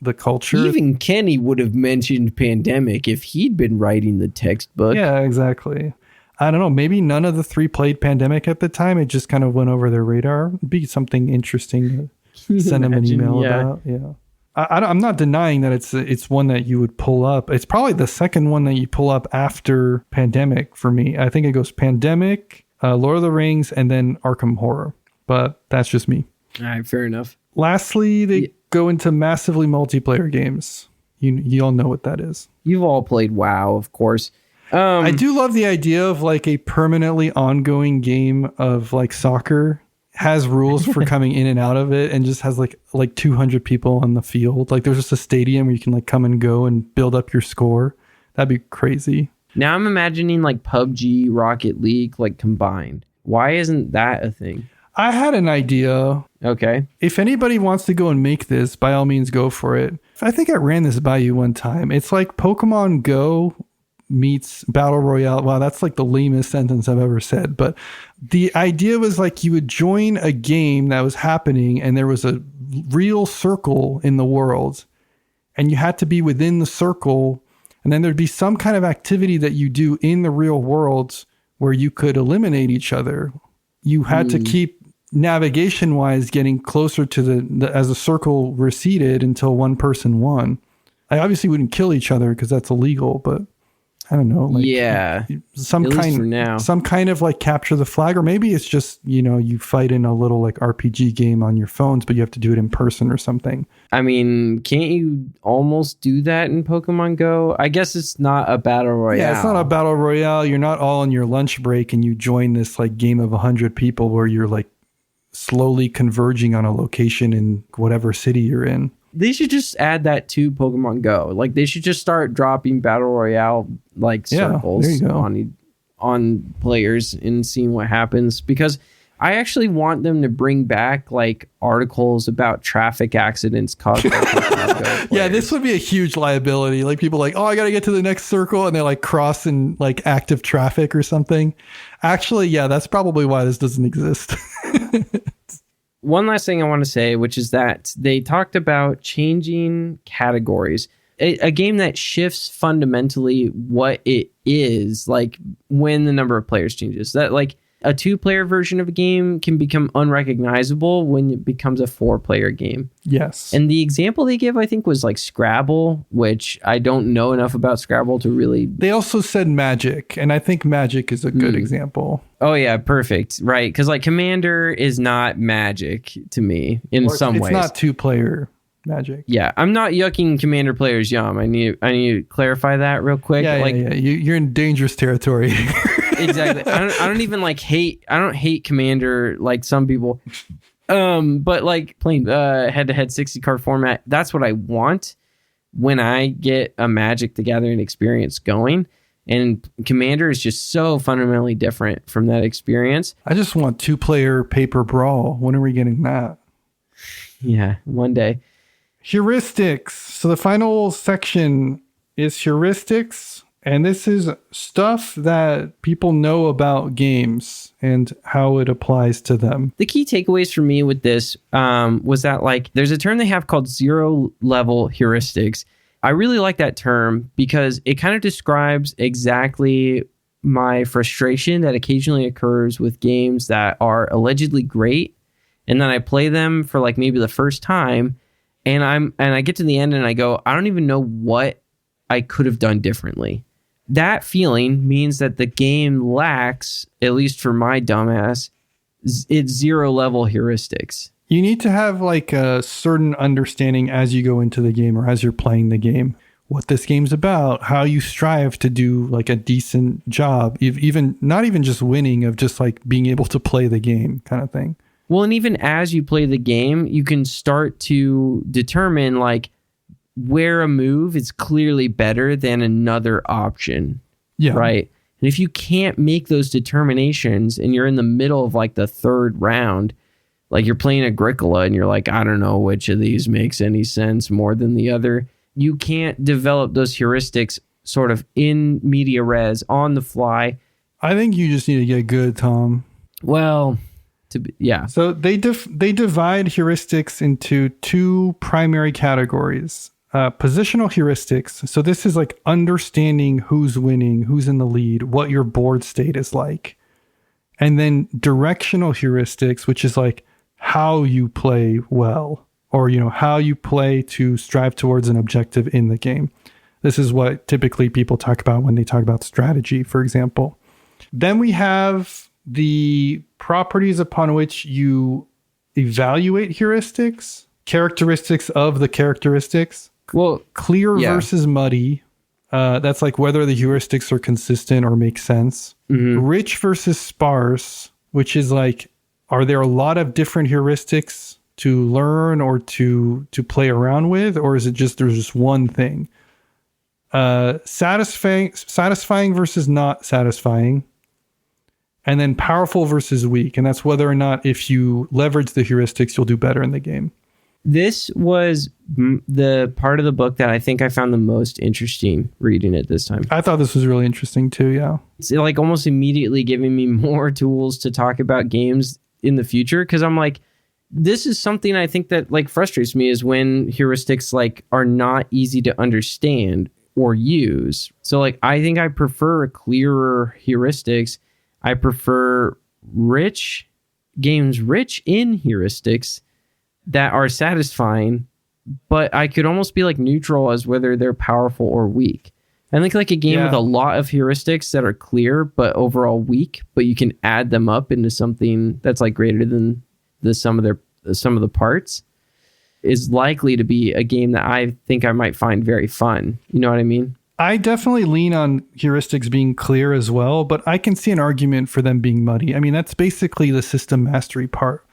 Speaker 2: the culture.
Speaker 3: Even Kenny would have mentioned Pandemic if he'd been writing the textbook.
Speaker 2: Yeah, exactly. I don't know. Maybe none of the three played Pandemic at the time. It just kind of went over their radar. It'd be something interesting to send them an email about. Yeah. I'm not denying that it's one that you would pull up. It's probably the second one that you pull up after Pandemic for me. I think it goes Pandemic, Lord of the Rings, and then Arkham Horror. But that's just me.
Speaker 3: All right, fair enough.
Speaker 2: Lastly, they go into massively multiplayer games. You all know what that is.
Speaker 3: You've all played WoW, of course.
Speaker 2: I do love the idea of like a permanently ongoing game of like soccer. Has rules for coming in and out of it, and just has like 200 people on the field. Like there's just a stadium where you can like come and go and build up your score. That'd be crazy.
Speaker 3: Now I'm imagining like PUBG, Rocket League, like combined. Why isn't that a thing?
Speaker 2: I had an idea.
Speaker 3: Okay.
Speaker 2: If anybody wants to go and make this, by all means, go for it. I think I ran this by you one time. It's like Pokemon Go meets Battle Royale. Wow, that's like the lamest sentence I've ever said. But the idea was like you would join a game that was happening, and there was a real circle in the world, and you had to be within the circle, and then there'd be some kind of activity that you do in the real world where you could eliminate each other. You had to keep navigation wise getting closer to the as the circle receded until one person won. I obviously wouldn't kill each other because that's illegal, but I don't know. Like,
Speaker 3: yeah.
Speaker 2: Some
Speaker 3: At least for
Speaker 2: kind,
Speaker 3: now.
Speaker 2: some kind of like capture the flag, or maybe it's just, you know, you fight in a little like RPG game on your phones, but you have to do it in person or something.
Speaker 3: I mean, can't you almost do that in Pokemon Go? I guess it's not a battle royale.
Speaker 2: Yeah, it's not a battle royale. You're not all on your lunch break and you join this like game of 100 people where you're like slowly converging on a location in whatever city you're in.
Speaker 3: They should just add that to Pokemon Go. Like they should just start dropping battle royale like circles on players and seeing what happens, because I actually want them to bring back like articles about traffic accidents caused by Pokemon Go players.
Speaker 2: Yeah, this would be a huge liability. Like people like, oh, I got to get to the next circle, and they're like crossing like active traffic or something. Actually, yeah, that's probably why this doesn't exist.
Speaker 3: One last thing I want to say, which is that they talked about changing categories. A game that shifts fundamentally what it is, like when the number of players changes. That like a 2-player version of a game can become unrecognizable when it becomes a 4-player game.
Speaker 2: Yes.
Speaker 3: And the example they give, I think, was like Scrabble, which I don't know enough about Scrabble to really...
Speaker 2: They also said Magic, and I think Magic is a good example.
Speaker 3: Oh, yeah, perfect. Right, because like Commander is not Magic to me in some ways.
Speaker 2: It's not 2-player Magic.
Speaker 3: Yeah, I'm not yucking Commander players yum. I need to clarify that real quick.
Speaker 2: Yeah,
Speaker 3: like,
Speaker 2: yeah. You're in dangerous territory.
Speaker 3: Exactly. I don't even like hate. I don't hate Commander like some people. But like playing head-to-head 60 card format, that's what I want when I get a Magic the Gathering experience going. And Commander is just so fundamentally different from that experience.
Speaker 2: I just want 2-player paper brawl. When are we getting that?
Speaker 3: Yeah, one day.
Speaker 2: Heuristics. So the final section is heuristics. And this is stuff that people know about games and how it applies to them.
Speaker 3: The key takeaways for me with this was that like there's a term they have called 0-level heuristics. I really like that term because it kind of describes exactly my frustration that occasionally occurs with games that are allegedly great, and then I play them for like maybe the first time, and I get to the end and I go, I don't even know what I could have done differently. That feeling means that the game lacks, at least for my dumbass, it's 0 level heuristics.
Speaker 2: You need to have like a certain understanding as you go into the game or as you're playing the game, what this game's about, how you strive to do like a decent job, even not even just winning, of just like being able to play the game kind of thing.
Speaker 3: Well, and even as you play the game, you can start to determine like where a move is clearly better than another option.
Speaker 2: Yeah.
Speaker 3: Right. And if you can't make those determinations and you're in the middle of like the third round, like you're playing Agricola and you're like, I don't know which of these makes any sense more than the other. You can't develop those heuristics sort of in media res on the fly.
Speaker 2: I think you just need to get good, Tom.
Speaker 3: Well, yeah.
Speaker 2: So they divide heuristics into 2 primary categories. Positional heuristics. So this is like understanding who's winning, who's in the lead, what your board state is like. And then directional heuristics, which is like how you play well, or, you know, how you play to strive towards an objective in the game. This is what typically people talk about when they talk about strategy, for example. Then we have the properties upon which you evaluate heuristics, characteristics of the characteristics.
Speaker 3: Well,
Speaker 2: clear versus muddy. That's like whether the heuristics are consistent or make sense. Mm-hmm. Rich versus sparse, which is like, are there a lot of different heuristics to learn or to play around with, or is it just there's just one thing? Satisfying versus not satisfying. And then powerful versus weak. And that's whether or not if you leverage the heuristics, you'll do better in the game.
Speaker 3: This was the part of the book that I think I found the most interesting reading it this time.
Speaker 2: I thought this was really interesting too, yeah.
Speaker 3: It's like almost immediately giving me more tools to talk about games in the future, because I'm like, this is something I think that like frustrates me, is when heuristics like are not easy to understand or use. So like, I think I prefer clearer heuristics. I prefer games rich in heuristics that are satisfying, but I could almost be like neutral as whether they're powerful or weak. I think like a game with a lot of heuristics that are clear but overall weak, but you can add them up into something that's like greater than the sum of the parts, is likely to be a game that I think I might find very fun. You know what I mean?
Speaker 2: I definitely lean on heuristics being clear as well, but I can see an argument for them being muddy. I mean, that's basically the system mastery part.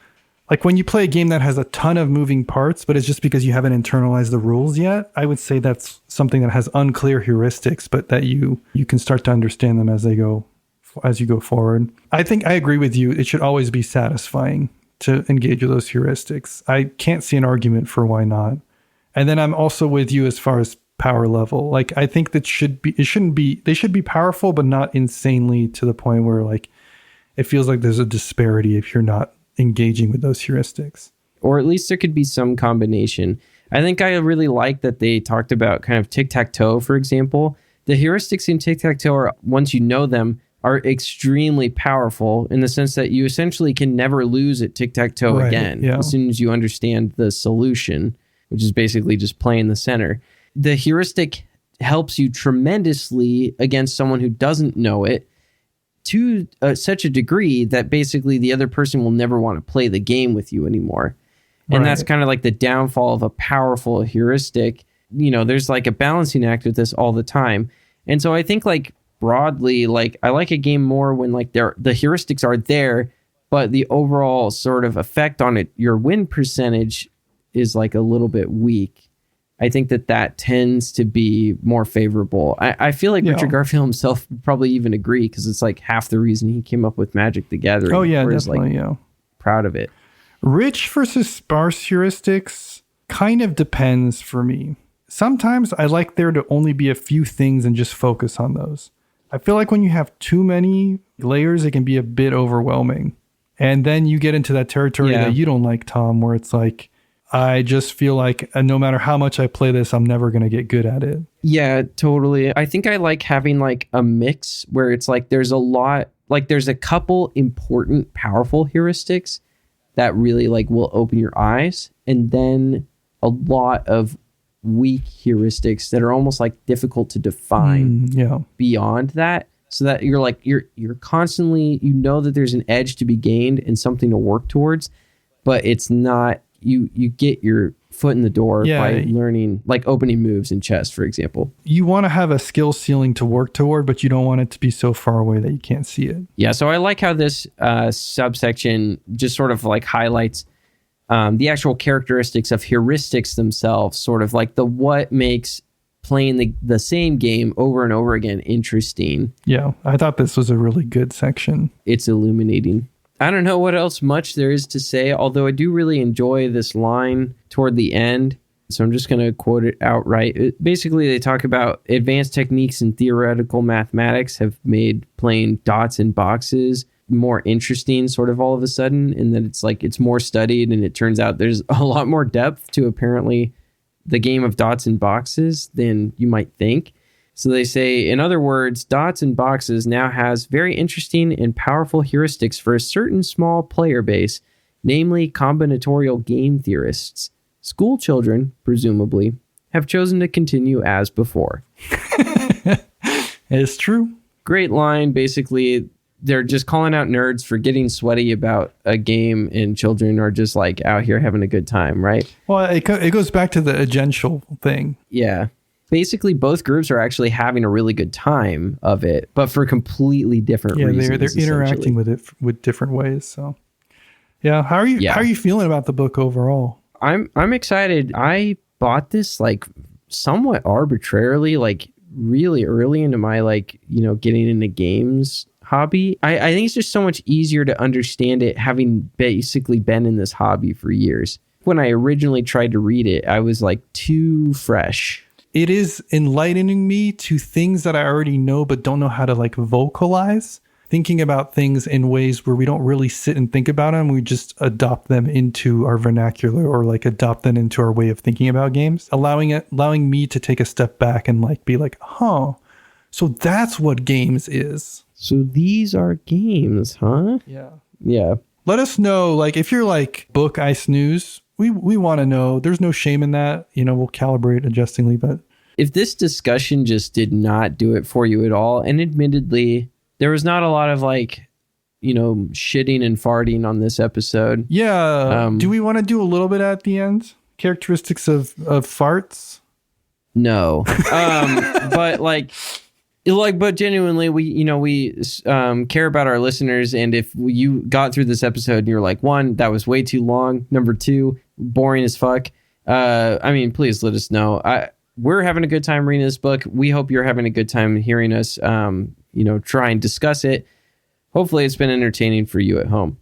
Speaker 2: Like when you play a game that has a ton of moving parts, but it's just because you haven't internalized the rules yet, I would say that's something that has unclear heuristics, but that you can start to understand them as you go forward. I think I agree with you. It should always be satisfying to engage with those heuristics. I can't see an argument for why not. And then I'm also with you as far as power level. Like I think they should be powerful, but not insanely to the point where like it feels like there's a disparity if you're not engaging with those heuristics.
Speaker 3: Or at least there could be some combination. I think I really like that they talked about kind of tic-tac-toe, for example. The heuristics in tic-tac-toe are, once you know them, are extremely powerful in the sense that you essentially can never lose at tic-tac-toe again as soon as you understand the solution, which is basically just playing the center. The heuristic helps you tremendously against someone who doesn't know it, to such a degree that basically the other person will never want to play the game with you anymore. And that's kind of like the downfall of a powerful heuristic. You know, there's like a balancing act with this all the time. And so I think like broadly, like I like a game more when like the heuristics are there, but the overall sort of effect on it, your win percentage is like a little bit weak. I think that tends to be more favorable. I feel like Richard Garfield himself would probably even agree, because it's like half the reason he came up with Magic the Gathering.
Speaker 2: Oh yeah, definitely,
Speaker 3: like, proud of it.
Speaker 2: Rich versus sparse heuristics kind of depends for me. Sometimes I like there to only be a few things and just focus on those. I feel like when you have too many layers, it can be a bit overwhelming. And then you get into that territory that you don't like, Tom, where it's like, I just feel like no matter how much I play this, I'm never going to get good at it.
Speaker 3: Yeah, totally. I think I like having like a mix where it's like there's a couple important, powerful heuristics that really like will open your eyes. And then a lot of weak heuristics that are almost like difficult to define beyond that. so that you're constantly, you know that there's an edge to be gained and something to work towards, but it's not, you get your foot in the door by learning, like opening moves in chess, for example.
Speaker 2: You want to have a skill ceiling to work toward, but you don't want it to be so far away that you can't see it.
Speaker 3: Yeah, so I like how this subsection just sort of like highlights the actual characteristics of heuristics themselves, sort of like what makes playing the same game over and over again interesting.
Speaker 2: Yeah, I thought this was a really good section.
Speaker 3: It's illuminating. I don't know what else much there is to say, although I do really enjoy this line toward the end. So I'm just going to quote it outright. Basically, they talk about advanced techniques in theoretical mathematics have made playing dots and boxes more interesting sort of all of a sudden, and that it's more studied, and it turns out there's a lot more depth to apparently the game of dots and boxes than you might think. So they say, in other words, dots and boxes now has very interesting and powerful heuristics for a certain small player base, namely combinatorial game theorists. School children, presumably, have chosen to continue as before.
Speaker 2: It's true.
Speaker 3: Great line. Basically, they're just calling out nerds for getting sweaty about a game, and children are just like out here having a good time, right?
Speaker 2: Well, it goes back to the agential thing.
Speaker 3: Yeah. Basically, both groups are actually having a really good time of it, but for completely different reasons.
Speaker 2: Yeah, they're interacting with it with different ways. So, yeah, how are you feeling about the book overall?
Speaker 3: I'm excited. I bought this like somewhat arbitrarily, like really early into my getting into games hobby. I think it's just so much easier to understand it having basically been in this hobby for years. When I originally tried to read it, I was like too fresh.
Speaker 2: It is enlightening me to things that I already know but don't know how to like vocalize. Thinking about things in ways where we don't really sit and think about them. We just adopt them into our vernacular or like adopt them into our way of thinking about games. Allowing me to take a step back and like be like, huh, so that's what games is.
Speaker 3: So these are games, huh?
Speaker 2: Yeah.
Speaker 3: Yeah.
Speaker 2: Let us know, like, if you're like book I snooze, we want to know. There's no shame in that. We'll calibrate adjustingly, but
Speaker 3: if this discussion just did not do it for you at all, and admittedly, there was not a lot of like, shitting and farting on this episode.
Speaker 2: Yeah. Do we want to do a little bit at the end? Characteristics of farts?
Speaker 3: No. But genuinely, we care about our listeners. And if you got through this episode and you're like, 1, that was way too long. Number 2, boring as fuck. Please let us know. We're having a good time reading this book. We hope you're having a good time hearing us, try and discuss it. Hopefully it's been entertaining for you at home.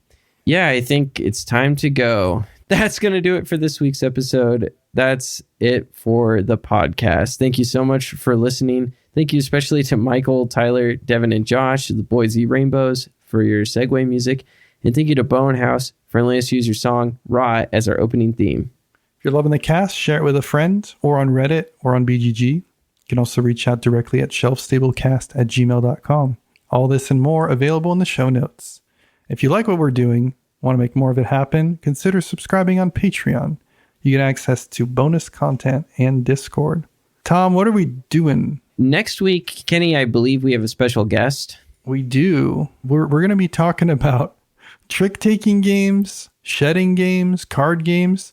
Speaker 3: Yeah, I think it's time to go. That's going to do it for this week's episode. That's it for the podcast. Thank you so much for listening. Thank you especially to Michael, Tyler, Devin, and Josh, the Boise RainBeaus, for your segue music. And thank you to Bonehouse for letting us use your song, Raw, as our opening theme.
Speaker 2: If you're loving the cast, share it with a friend or on Reddit or on BGG. You can also reach out directly at shelfstablecast@gmail.com. All this and more available in the show notes. If you like what we're doing, want to make more of it happen, consider subscribing on Patreon. You get access to bonus content and Discord. Tom, what are we doing?
Speaker 3: Next week, Kenny, I believe we have a special guest.
Speaker 2: We do. We're going to be talking about trick-taking games, shedding games, card games.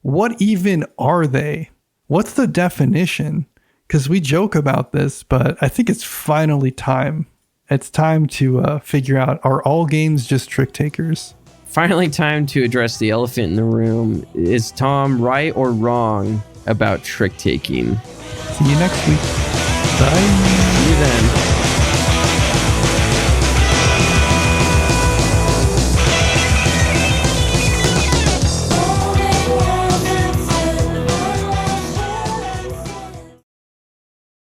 Speaker 2: What even are they? What's the definition? Because we joke about this, but I think it's finally time. It's time to figure out, are all games just trick-takers?
Speaker 3: Finally time to address the elephant in the room. Is Tom right or wrong about trick-taking?
Speaker 2: See you next week. Bye.
Speaker 3: See you then.